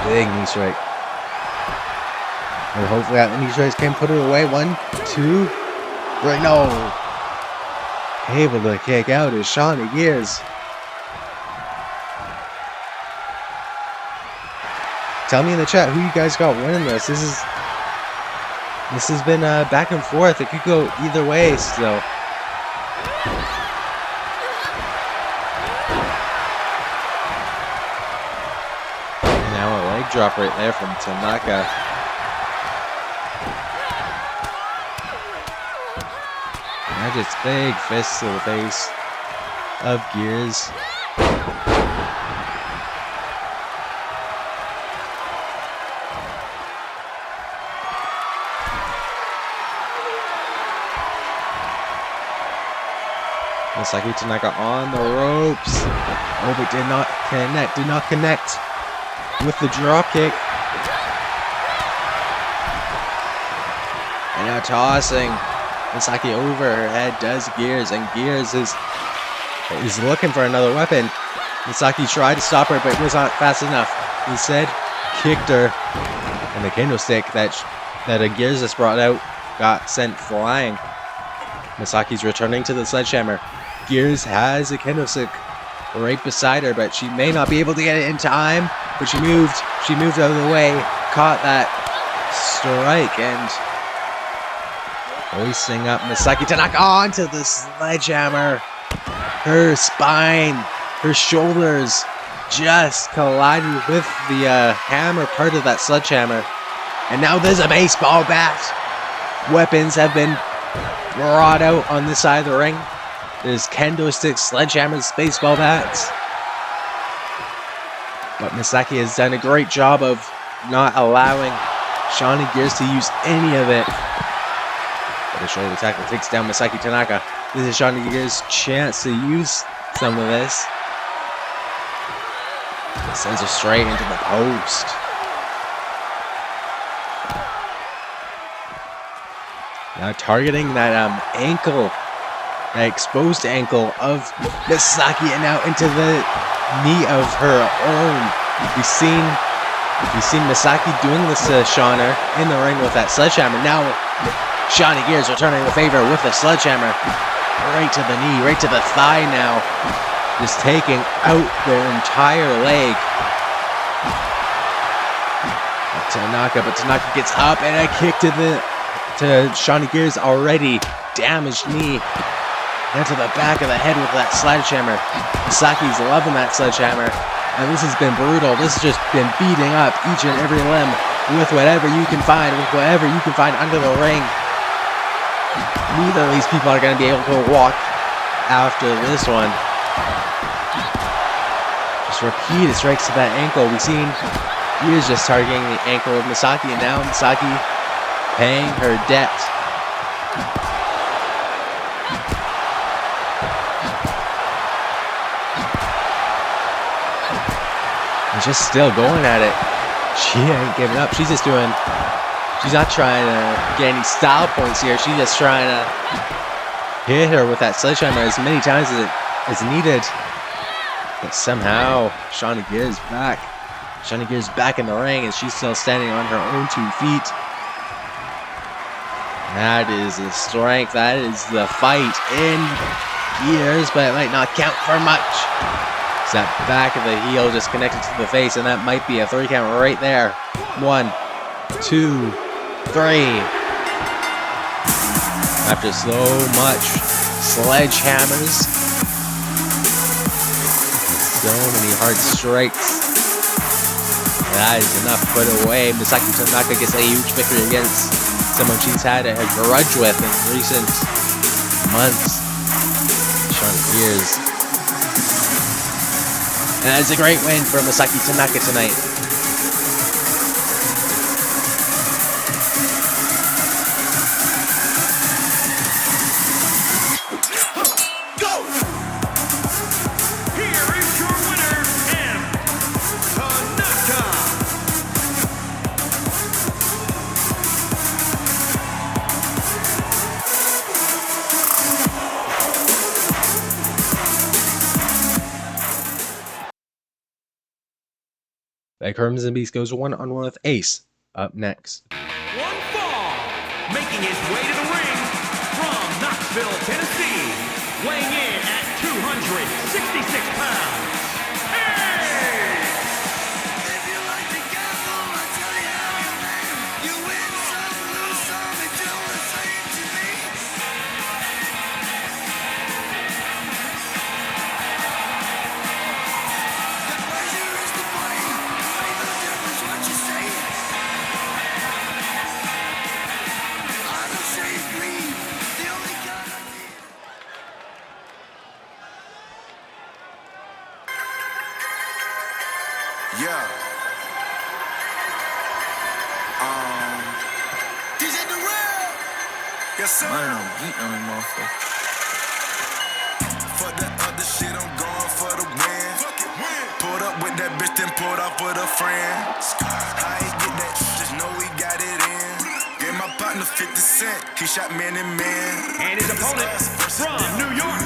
Big knee strike. And hopefully that knee strike can put her away. 1, 2, 3, no! Able to kick out is Shawnee Gears. Tell me in the chat who you guys got winning this. This has been back and forth. It could go either way still. And now a leg drop right there from Tanaka. Now just big fists to the face of Gears. Misaki Tanaka on the ropes. Oh, but did not connect with the drop kick. And now tossing Misaki over her head does Gears, and Gears is looking for another weapon. Misaki tried to stop her, but it was not fast enough. Instead, kicked her, and the kendo stick that Gears just brought out got sent flying. Misaki's returning to the sledgehammer. Gears has a kendo stick right beside her, but she may not be able to get it in time. But she moved out of the way, caught that strike, and hoisting up Misaki Tanaka onto the sledgehammer. Her spine, her shoulders just collided with the hammer part of that sledgehammer. And now there's a baseball bat. Weapons have been brought out on this side of the ring. There's kendo sticks, sledgehammers, baseball bats. But Misaki has done a great job of not allowing Shawnee Gears to use any of it. But a shoulder tackle takes down Misaki Tanaka. This is Shawnee Gears' chance to use some of this. It sends her straight into the post. Now targeting that ankle, that exposed ankle of Misaki, and now into the knee of her own. We've seen Misaki doing this to Shauna in the ring with that sledgehammer. Now Shauna Gears returning the favor with the sledgehammer right to the knee, right to the thigh now, just taking out their entire leg. But Tanaka gets up, and a kick to Shauna Gears' already damaged knee. Then to the back of the head with that sledgehammer. Misaki's loving that sledgehammer, and this has been brutal. This has just been beating up each and every limb with whatever you can find, under the ring. Neither of these people are going to be able to walk after this one. Just repeated strikes to that ankle. We've seen he is just targeting the ankle of Misaki, and now Misaki paying her debt. And just still going at it. She ain't giving up. She's not trying to get any style points here. She's just trying to hit her with that sledgehammer as many times as needed. But somehow, Shauna Gears back. Shauna Gears back in the ring, and she's still standing on her own 2 feet. That is the strength. That is the fight in gears, but it might not count for much. It's that back of the heel just connected to the face, and that might be a 3 count right there. 1, 2, 3. After so much sledgehammers, so many hard strikes, that is enough put away. Misaki Tanaka gets a huge victory against someone she's had a grudge with in recent months, Shauna Gears. And that's a great win for Misaki Tanaka tonight. The Crimson Beast goes 1-on-1 with Ace up next. One fall, making his way to the ring from Knoxville, Tennessee, weighing in at 266 pounds. If you like to gamble, I tell you how you win. You win some, lose some, and do the same to me. The pleasure is to play. Make no difference what you say. I don't say green. The only kind I need. Yeah. DJ Durrell. Yes, sir. I don't beat on him, motherfucker. Fuck that other shit, I'm going for the win. Pulled up with that bitch, then pulled off with a friend. I ain't get that, just know we got it in. Gave my partner 50 cent, he shot man and man. And his opponent from New York,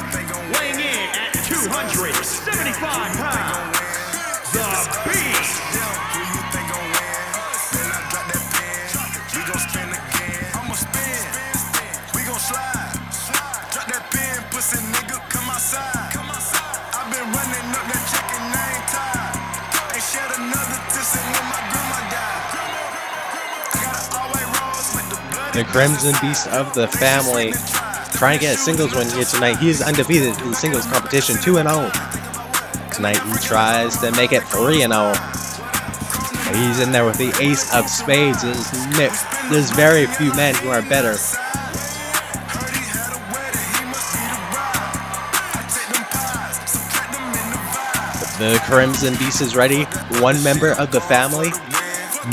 weighing in at 275 pounds, the Beast. Who you think gon' win? Then I drop that pen, we gon' spin again. I'ma spin, we gon' slide. Drop that pen, pussy nigga, come outside. I've been running up that chicken, I ain't tired. Ain't shed another tissue when my grandma died. I got an all-white rose with the blood. The Crimson Beast of the family trying to get a singles win here tonight. He is undefeated in the singles competition, 2-0. Tonight he tries to make it 3-0. He's in there with the ace of spades. There's very few men who are better. The Crimson Beast is ready. One member of the family,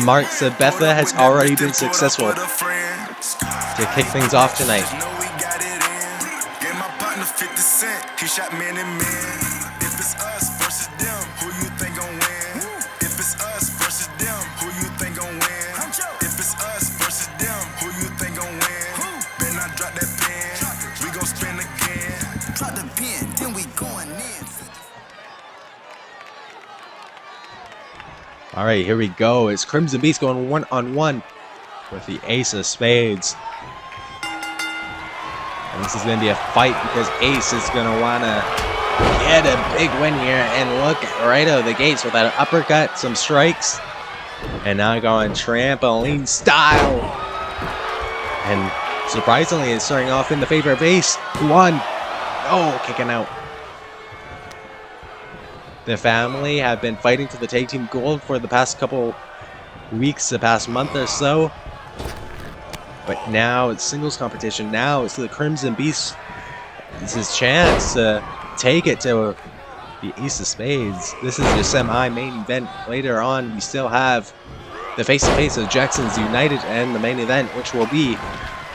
Mark Sabetha, has already been successful to kick things off tonight. Gave my partner 50 cent, he shot man and man. If it's us versus them, who you think gon' win? If it's us versus them, who you think gon' win? If it's us versus them, who you think gon' win? Better All right, here we go. It's Crimson Beast going one-on-one with the Ace of Spades. And this is going to be a fight because Ace is going to want to get a big win here and look right out of the gates with that uppercut, some strikes, and now going trampoline style. And surprisingly, it's starting off in the favor of Ace. One. Oh, kicking out. The family have been fighting for the tag team gold for the past couple weeks, the past month or so. But now it's singles competition. Now it's the Crimson Beast. This is his chance to take it to the Ace of Spades. This is your semi-main event. Later on, we still have the face-to-face of Jackson's United and the main event, which will be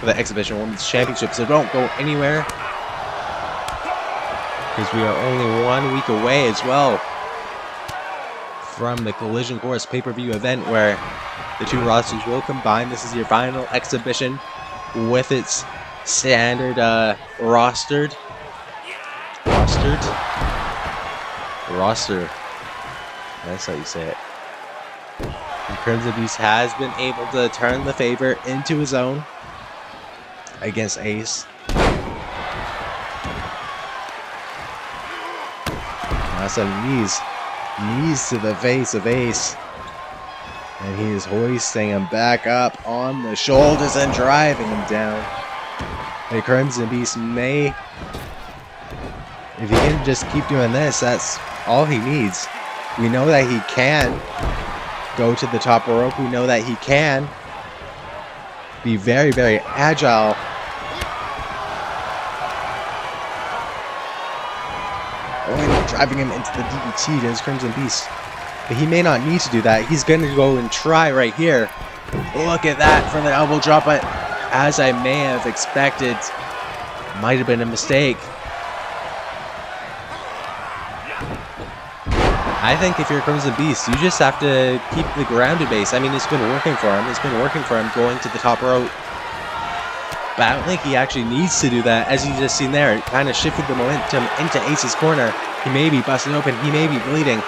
for the Exhibition Women's Championship. So don't go anywhere, because we are only 1 week away as well from the Collision Course pay-per-view event where the two rosters will combine. This is your final exhibition with its standard roster. That's how you say it. And Crimson Beast has been able to turn the favor into his own against Ace. Now some knees to the face of Ace. And he is hoisting him back up on the shoulders and driving him down. The Crimson Beast may, if he can just keep doing this, that's all he needs. We know that he can go to the top rope. We know that he can be very, very agile. Oh, driving him into the DDT to his Crimson Beast. But he may not need to do that. He's going to go and try right here. Look at that from the elbow drop. But as I may have expected, might have been a mistake. I think if you're Crimson Beast, you just have to keep the grounded base. I mean, it's been working for him. It's been working for him going to the top rope. But I don't think he actually needs to do that. As you just seen there, it kind of shifted the momentum into Ace's corner. He may be busted open. He may be bleeding.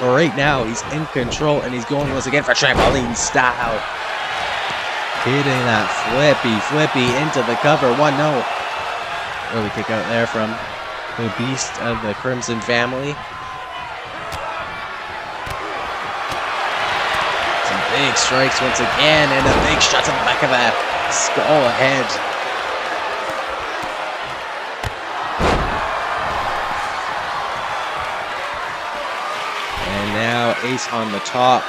But right now, he's in control, and he's going once again for trampoline style. Hitting that flippy into the cover. 1-0. Early kick out there from the Beast of the Crimson family. Some big strikes once again, and a big shot to the back of the skull head. Now Ace on the top,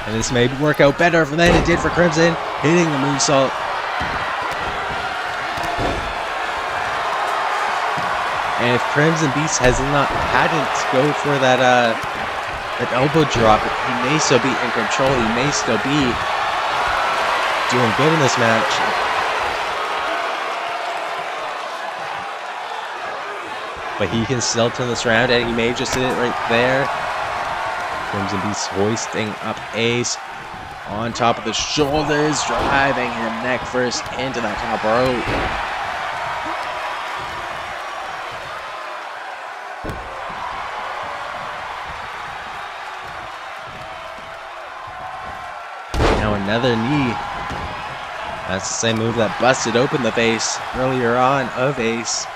and this may work out better than it did for Crimson, hitting the moonsault. And if Crimson Beast hadn't go for that elbow drop, he may still be in control. He may still be doing good in this match. But he can still turn this around, and he may just hit it right there. Crimson Beast hoisting up Ace on top of the shoulders, driving him neck first into that top rope. Now another knee. That's the same move that busted open the face earlier on of Ace.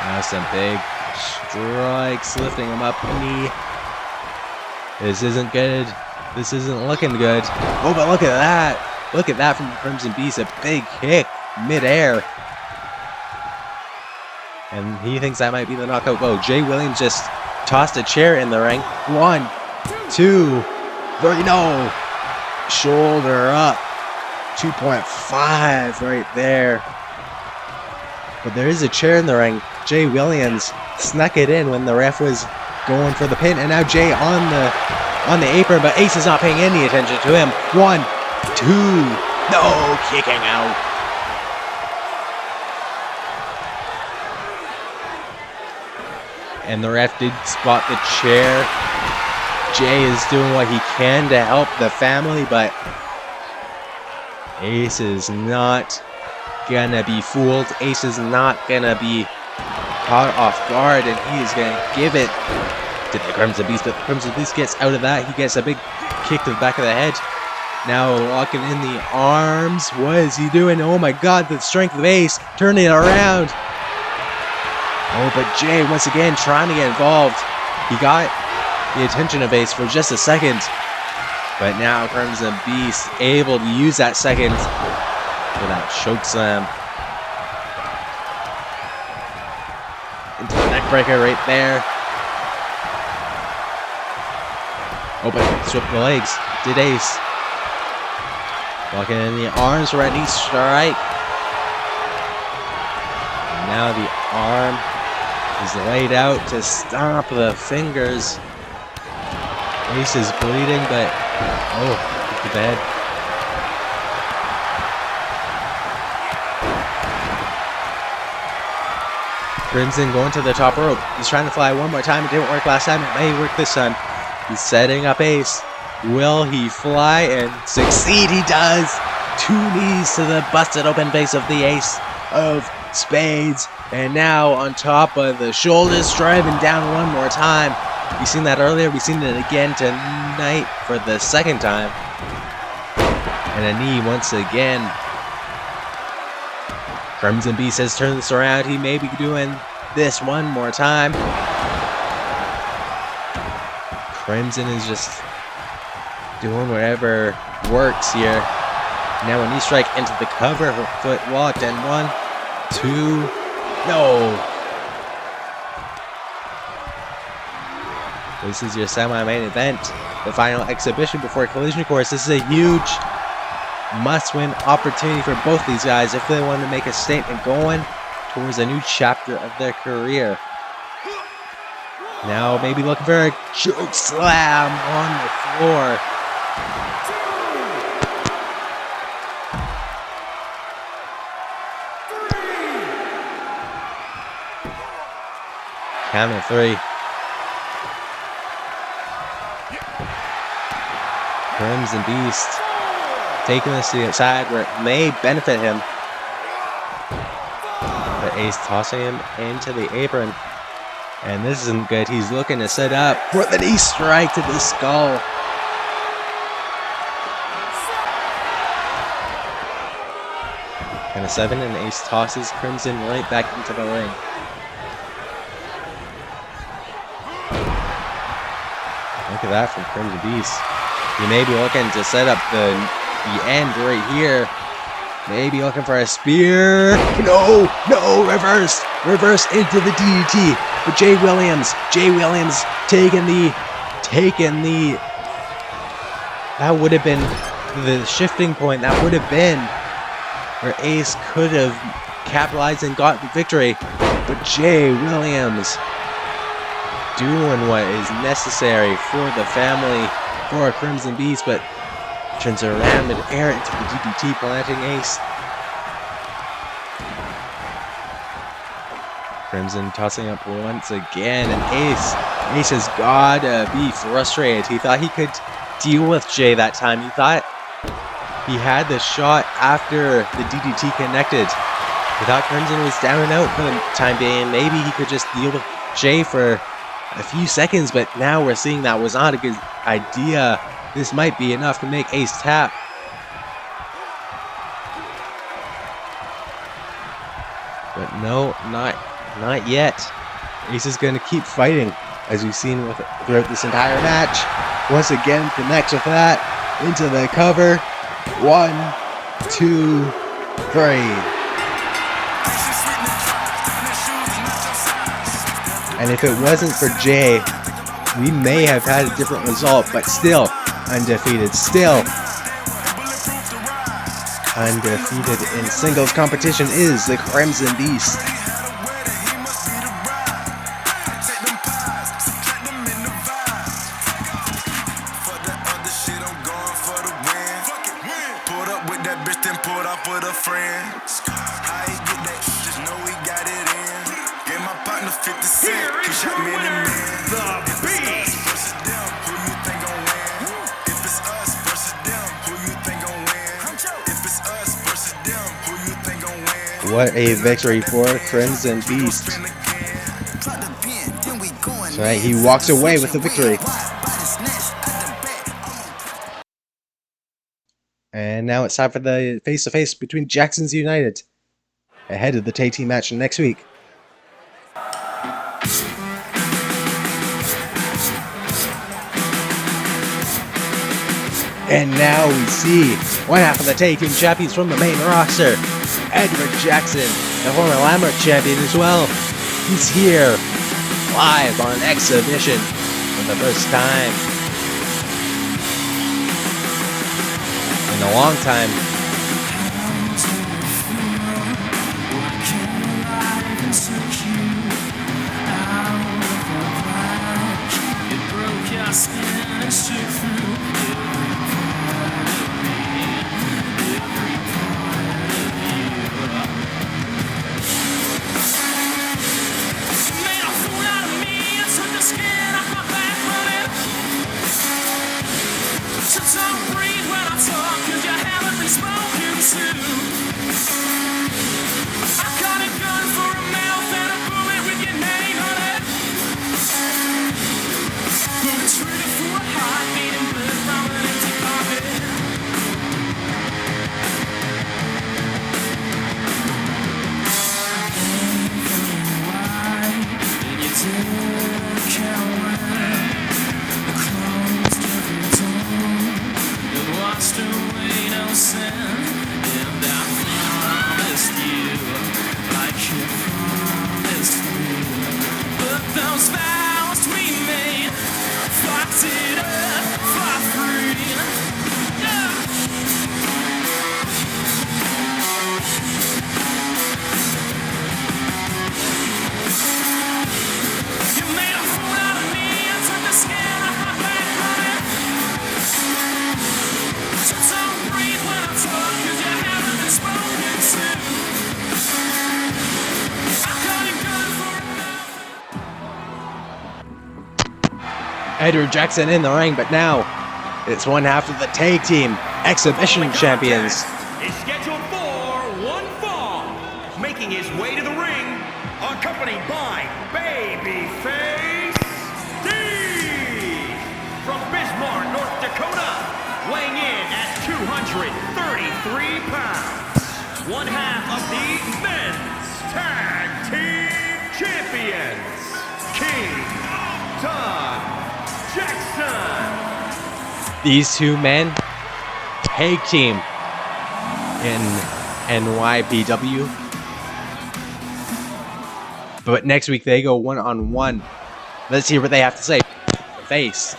Now some big strikes, lifting him up, knee. This isn't good. This isn't looking good. Oh, but look at that. Look at that from the Crimson Beast. A big kick midair. And he thinks that might be the knockout blow. Jay Williams just tossed a chair in the ring. 1, 2, 3, no. Shoulder up. 2.5 right there. But there is a chair in the ring. Jay Williams snuck it in when the ref was going for the pin, and now Jay on the apron, but Ace is not paying any attention to him. 1, 2, no, kicking out. And the ref did spot the chair. Jay is doing what he can to help the family, but Ace is not gonna be fooled. Ace is not gonna be caught off guard, and he is gonna give it to the Crimson Beast, but the Crimson Beast gets out of that. He gets a big kick to the back of the head. Now locking in the arms. What is he doing? Oh my god, the strength of Ace turning it around. Oh, but Jay once again trying to get involved. He got the attention of Ace for just a second. But now Crimson Beast able to use that second for that choke slam. Into the neck breaker right there. Oh, but swept the legs. Did Ace. Locking in the arms for a knee strike. And now the arm is laid out to stop the fingers. Ace is bleeding, but oh, too bad. Crimson going to the top rope. He's trying to fly one more time. It didn't work last time. It may work this time. He's setting up Ace. Will he fly and succeed? He does. 2 knees to the busted open face of the Ace of Spades. And now on top of the shoulders, driving down one more time. We've seen that earlier. We've seen it again tonight for the second time. And a knee once again. Crimson Beast has turned this around. He may be doing this one more time. Crimson is just doing whatever works here. Now a knee strike into the cover. Her foot locked and 1, 2, no. This is your semi-main event, the final exhibition before Collision Course. This is a huge must-win opportunity for both these guys if they want to make a statement going towards a new chapter of their career. Now maybe looking for a choke slam on the floor. Count of 3. Crimson Beast taking this to the outside where it may benefit him. But Ace tossing him into the apron. And this isn't good. He's looking to set up for the knee strike to the skull. And a 7, and Ace tosses Crimson right back into the ring. Look at that from Crimson Beast. He may be looking to set up the end right here. Maybe looking for a spear. No, reverse into the DDT. But Jay Williams taking the, that would have been the shifting point. That would have been where Ace could have capitalized and got the victory. But Jay Williams doing what is necessary for the family, for a Crimson Beast, but turns around mid-air into the DDT, planting Ace. Crimson tossing up once again, and Ace has gotta be frustrated. He thought he could deal with Jay that time. He thought he had the shot after the DDT connected. He thought Crimson was down and out for the time being. Maybe he could just deal with Jay for a few seconds, but now we're seeing that was not a good idea. This might be enough to make Ace tap. But no, not yet. Ace is going to keep fighting, as we've seen throughout this entire match. Once again, connects with that into the cover. 1, 2, 3. And if it wasn't for Jay, we may have had a different result, but still undefeated. Still undefeated in singles competition is the Crimson Beast. What a victory for Crimson Beast. So Right, he walks away with the victory. And now it's time for the face-to-face between Jackson's United, ahead of the tag team match next week. And now we see one half of the tag team champions from the main roster, Edward Jackson, the former Landmark champion as well. He's here, live on an exhibition for the first time in a long time. Edward Jackson in the ring, but now it's one half of the tag team exhibition champions. Is scheduled for one fall, making his way to the ring, accompanied by Babyface Steve from Bismarck, North Dakota, weighing in at 233 pounds, one half of the men's tag team champions, King Doug Jackson. These two men, tag team in NYPW. But next week they go one-on-one. Let's hear what they have to say. Face.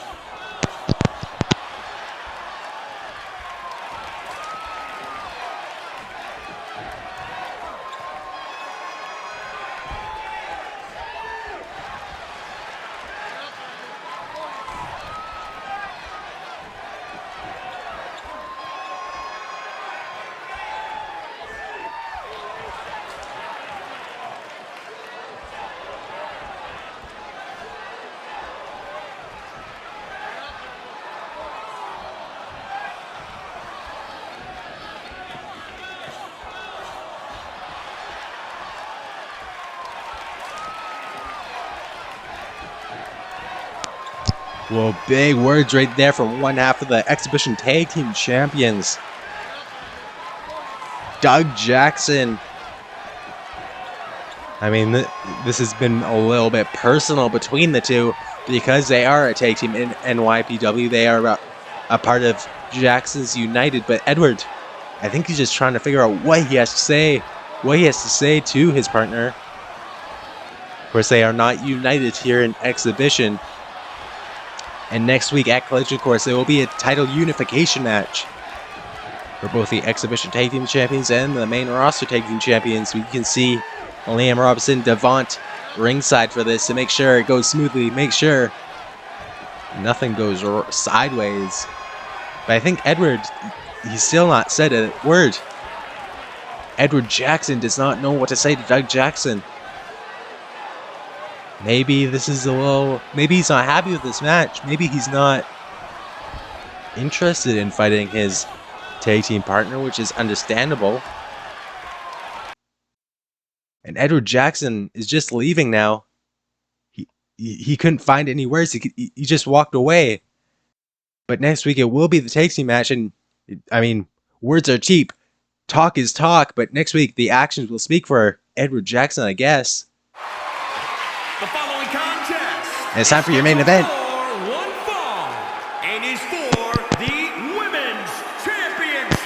Well, big words right there from one half of the exhibition tag team champions, Doug Jackson. I mean, this has been a little bit personal between the two because they are a tag team in NYPW. They are a part of Jackson's United. But Edward, I think he's just trying to figure out what he has to say, to his partner. Of course, they are not united here in exhibition. And next week at Collision Course, there will be a title unification match for both the exhibition tag team champions and the main roster tag team champions. We can see Liam Robinson, Devont ringside for this to make sure it goes smoothly, make sure nothing goes sideways. But I think Edward, he's still not said a word. Edward Jackson does not know what to say to Doug Jackson. Maybe this is maybe he's not happy with this match. Maybe he's not interested in fighting his tag team partner, which is understandable. And Edward Jackson is just leaving now. he couldn't find any words. He just walked away. But next week it will be the tag team match, and I mean, words are cheap. Talk is talk, but next week the actions will speak for Edward Jackson, I guess. The following contest. And it's time for your main event. For one fall, and is for the Women's Championship.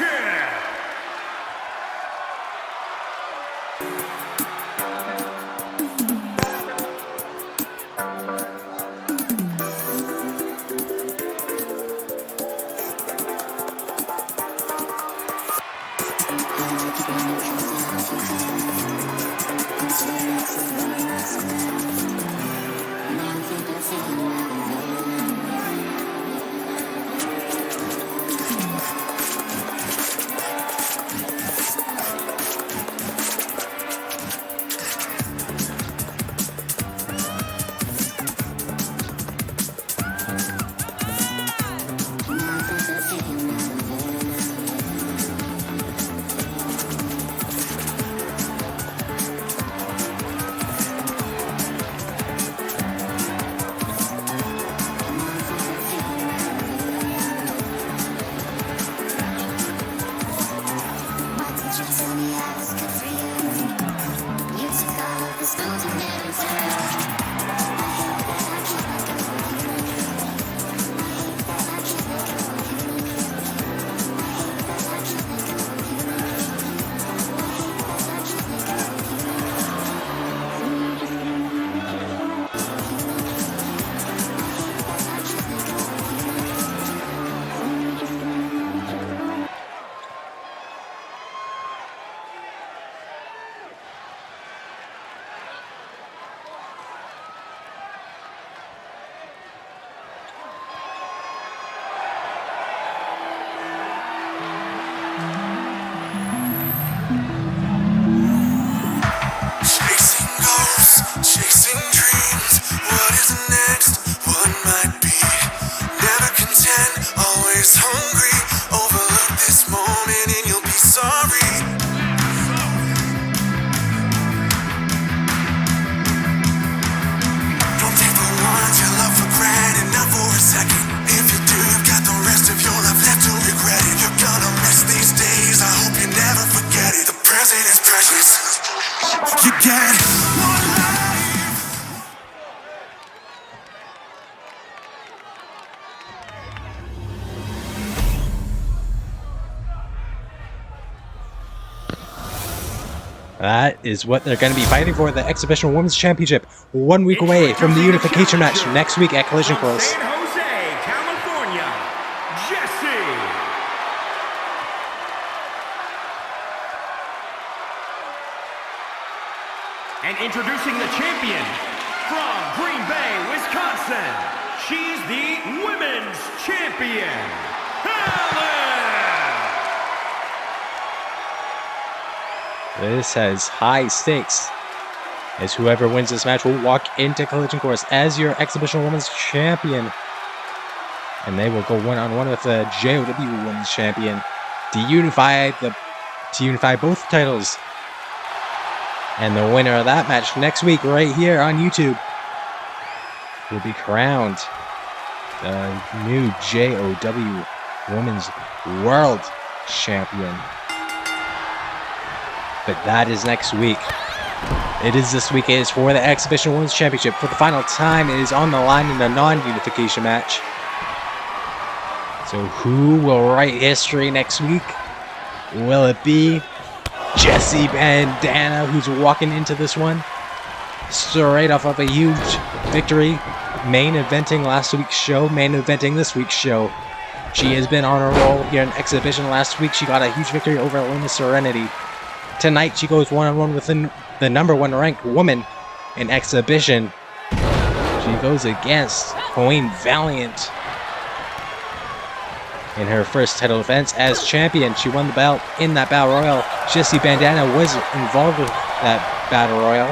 Chasing goals, chasing dreams. What is next? What might be? Never content, always hungry. Overlook this moment and you'll be sorry. Don't take the ones you love for granted, not for a second. If you do, you've got the rest of your life left to regret it. You're gonna miss these days, I hope you never forget it. The present is precious. You get one life. That is what they're going to be fighting for, the Exhibition Women's Championship. 1 week away from the unification match next week at Collision From Course. San Jose, California, Jesse. And introducing the champion from Green Bay, Wisconsin. She's the Women's Champion, Helen. This has high stakes, as whoever wins this match will walk into Collision Course as your Exhibition Women's Champion. And they will go one-on-one with the JOW Women's Champion to unify both titles. And the winner of that match next week, right here on YouTube, will be crowned the new JOW Women's World Champion. But that is next week. It is this week. It is for the Exhibition Women's Championship. For the final time, it is on the line in a non-unification match. So who will write history next week? Will it be Jesse Bandana, who's walking into this one straight off of a huge victory, main eventing last week's show, main eventing this week's show? She has been on a roll here in Exhibition. Last week, she got a huge victory over Luna Serenity. Tonight, she goes one-on-one with the number one ranked woman in Exhibition. She goes against Queen Valiant in her first title defense as champion. She won the belt in that Battle Royal. Jesse Bandana was involved with that Battle Royal.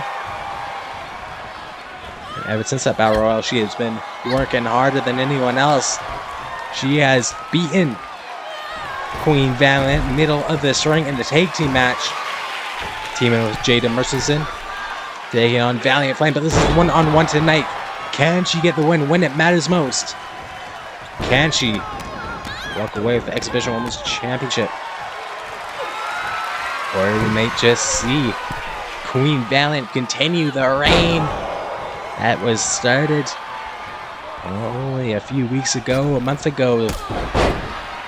And ever since that Battle Royal, she has been working harder than anyone else. She has beaten Queen Valiant middle of this ring in the tag team match, teaming with Jada Mercerson, taking on Valiant Flame. But this is one-on-one tonight. Can she get the win when it matters most? Can she walk away with the Exhibition Women's Championship? Or we might just see Queen Valiant continue the reign that was started only a few weeks ago, a month ago.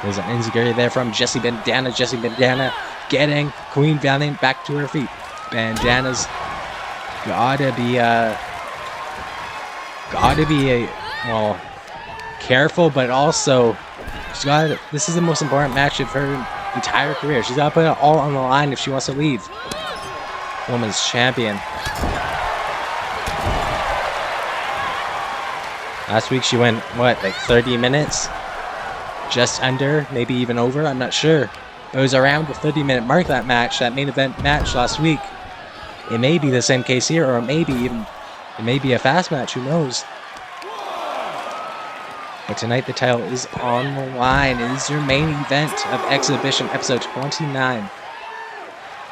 There's an insecurity there from Jessie Bandana. Jessie Bandana getting Queen Valiant back to her feet. Bandana's gotta be well, careful, but also this is the most important match of her entire career. She's got to put it all on the line if she wants to leave Women's Champion. Last week she went, what, like 30 minutes? Just under, maybe even over, I'm not sure. It was around the 30-minute mark, that match, that main event match last week. It may be the same case here, or it may be a fast match, who knows? But tonight the title is on the line. It is your main event of Exhibition episode 29.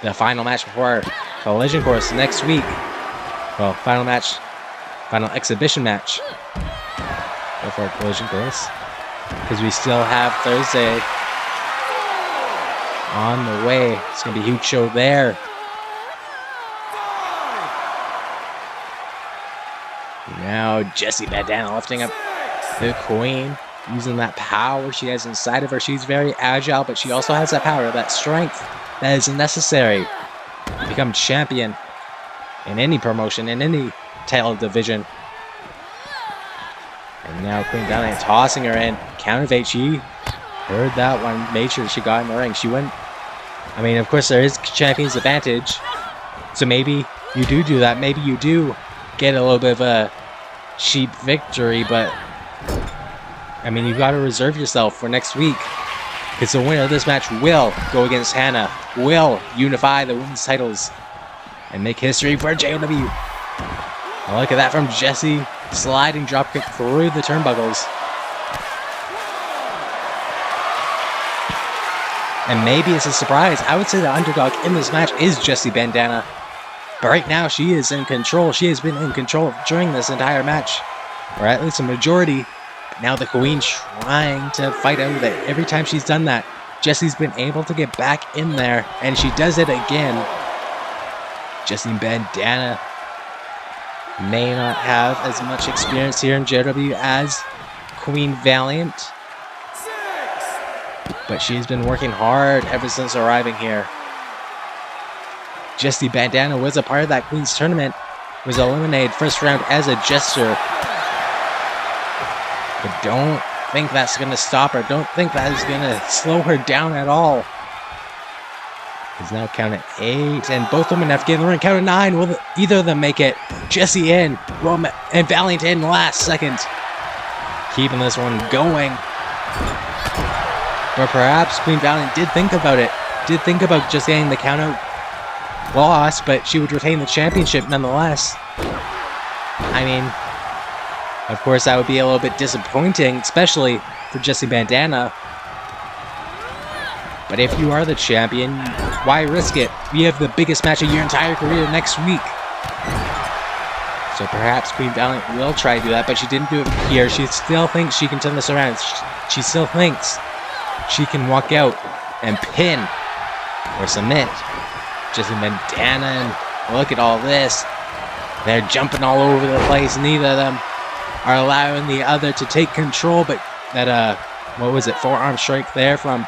The final match before Collision Course next week. Well, final Exhibition match before Collision Course. Because we still have Thursday on the way. It's going to be a huge show there. Now Jessie Bandana lifting up the Queen, using that power she has inside of her. She's very agile, but she also has that power, that strength that is necessary to become champion in any promotion, in any title division. And now Queen Valiant tossing her in. Counterfeit, she heard that one, made sure she got in the ring. She went, I mean, of course there is champion's advantage, so maybe you do that. Maybe you do get a little bit of a cheap victory, but I mean, you've got to reserve yourself for next week, because the winner of this match will go against Hannah, will unify the women's titles, and make history for JOW. Now look at that from Jessie, sliding dropkick through the turnbuckles. And maybe it's a surprise. I would say the underdog in this match is Jessie Bandana. But right now, she is in control. She has been in control during this entire match, or at least a majority. Now the Queen trying to fight out of it. Every time she's done that, Jessie's been able to get back in there, and she does it again. Jessie Bandana may not have as much experience here in JOW as Queen Valiant, but she's been working hard ever since arriving here. Jessie Bandana was a part of that Queen's tournament, was eliminated first round as a jester. But don't think that's going to stop her. Don't think that is going to slow her down at all. He's now counted 8, and both women have to get in the ring. Count at 9. Will either of them make it? Jessie in, and Valiant in last second. Keeping this one going. But perhaps Queen Valiant did think about it. Did think about just getting the count out loss, but she would retain the championship nonetheless. I mean, of course, that would be a little bit disappointing, especially for Jessie Bandana. But if you are the champion, why risk it? You have the biggest match of your entire career next week. So perhaps Queen Valiant will try to do that, but she didn't do it here. She still thinks she can turn this around. She still thinks she can walk out and pin or submit Jessie Bandana. And look at all this. They're jumping all over the place. Neither of them are allowing the other to take control, but that, what was it, forearm strike there from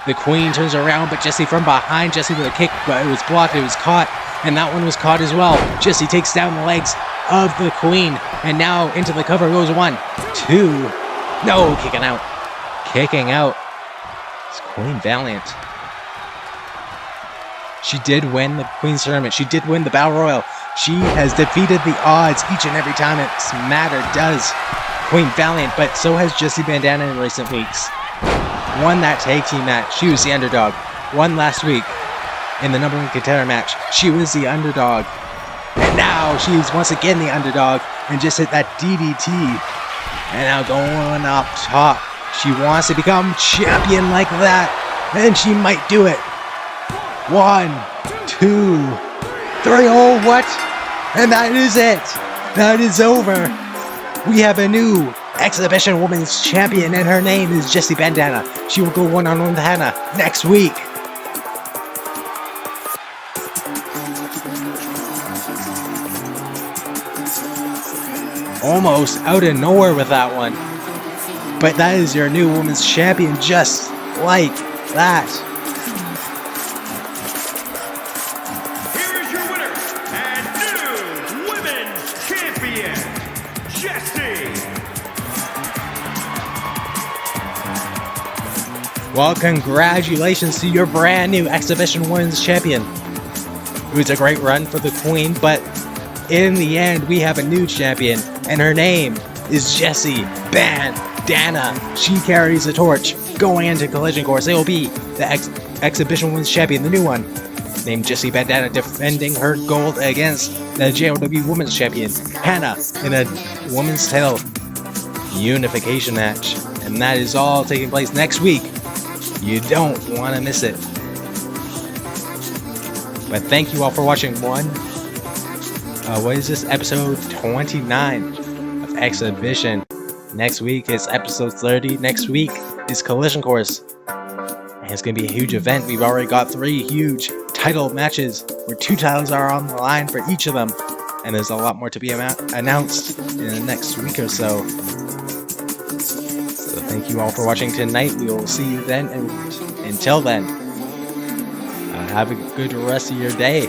the Queen. Turns around, but Jessie from behind. Jessie with a kick, but it was blocked, it was caught, and that one was caught as well. Jessie takes down the legs of the Queen, and now into the cover goes 1, 2, no, kicking out. Kicking out. It's Queen Valiant. She did win the Queen's Tournament. She did win the Battle Royal. She has defeated the odds each and every time it's mattered, does Queen Valiant, but so has Jessie Bandana in recent weeks. Won that tag team match. She was the underdog. Won last week in the number 1 contender match. She was the underdog. And now she's once again the underdog and just hit that DDT. And now going up top. She wants to become champion like that. And she might do it. 1, 2, 3, oh, what? And that is it. That is over. we have a new Exhibition Women's Champion, and her name is Jessie Bandana. She will go one-on-one with Hannah next week. Almost out of nowhere with that one. But that is your new Women's Champion, just like that. Here is your winner and new Women's Champion, Jessie. Well, congratulations to your brand new Exhibition Women's Champion. It was a great run for the Queen, but in the end, we have a new champion, and her name is Jessie Bandana. She carries the torch going into Collision Course. It will be the Exhibition Women's Champion, the new one, named Jessie Bandana, defending her gold against the JOW Women's Champion, Hannah, in a women's title unification match. And that is all taking place next week. You don't want to miss it. But thank you all for watching what is this, episode 29 of Exhibition. Next week is episode 30. Next week is Collision Course. And it's going to be a huge event. We've already got 3 huge title matches where 2 titles are on the line for each of them. And there's a lot more to be announced in the next week or so. So thank you all for watching tonight. We will see you then. And until then, have a good rest of your day.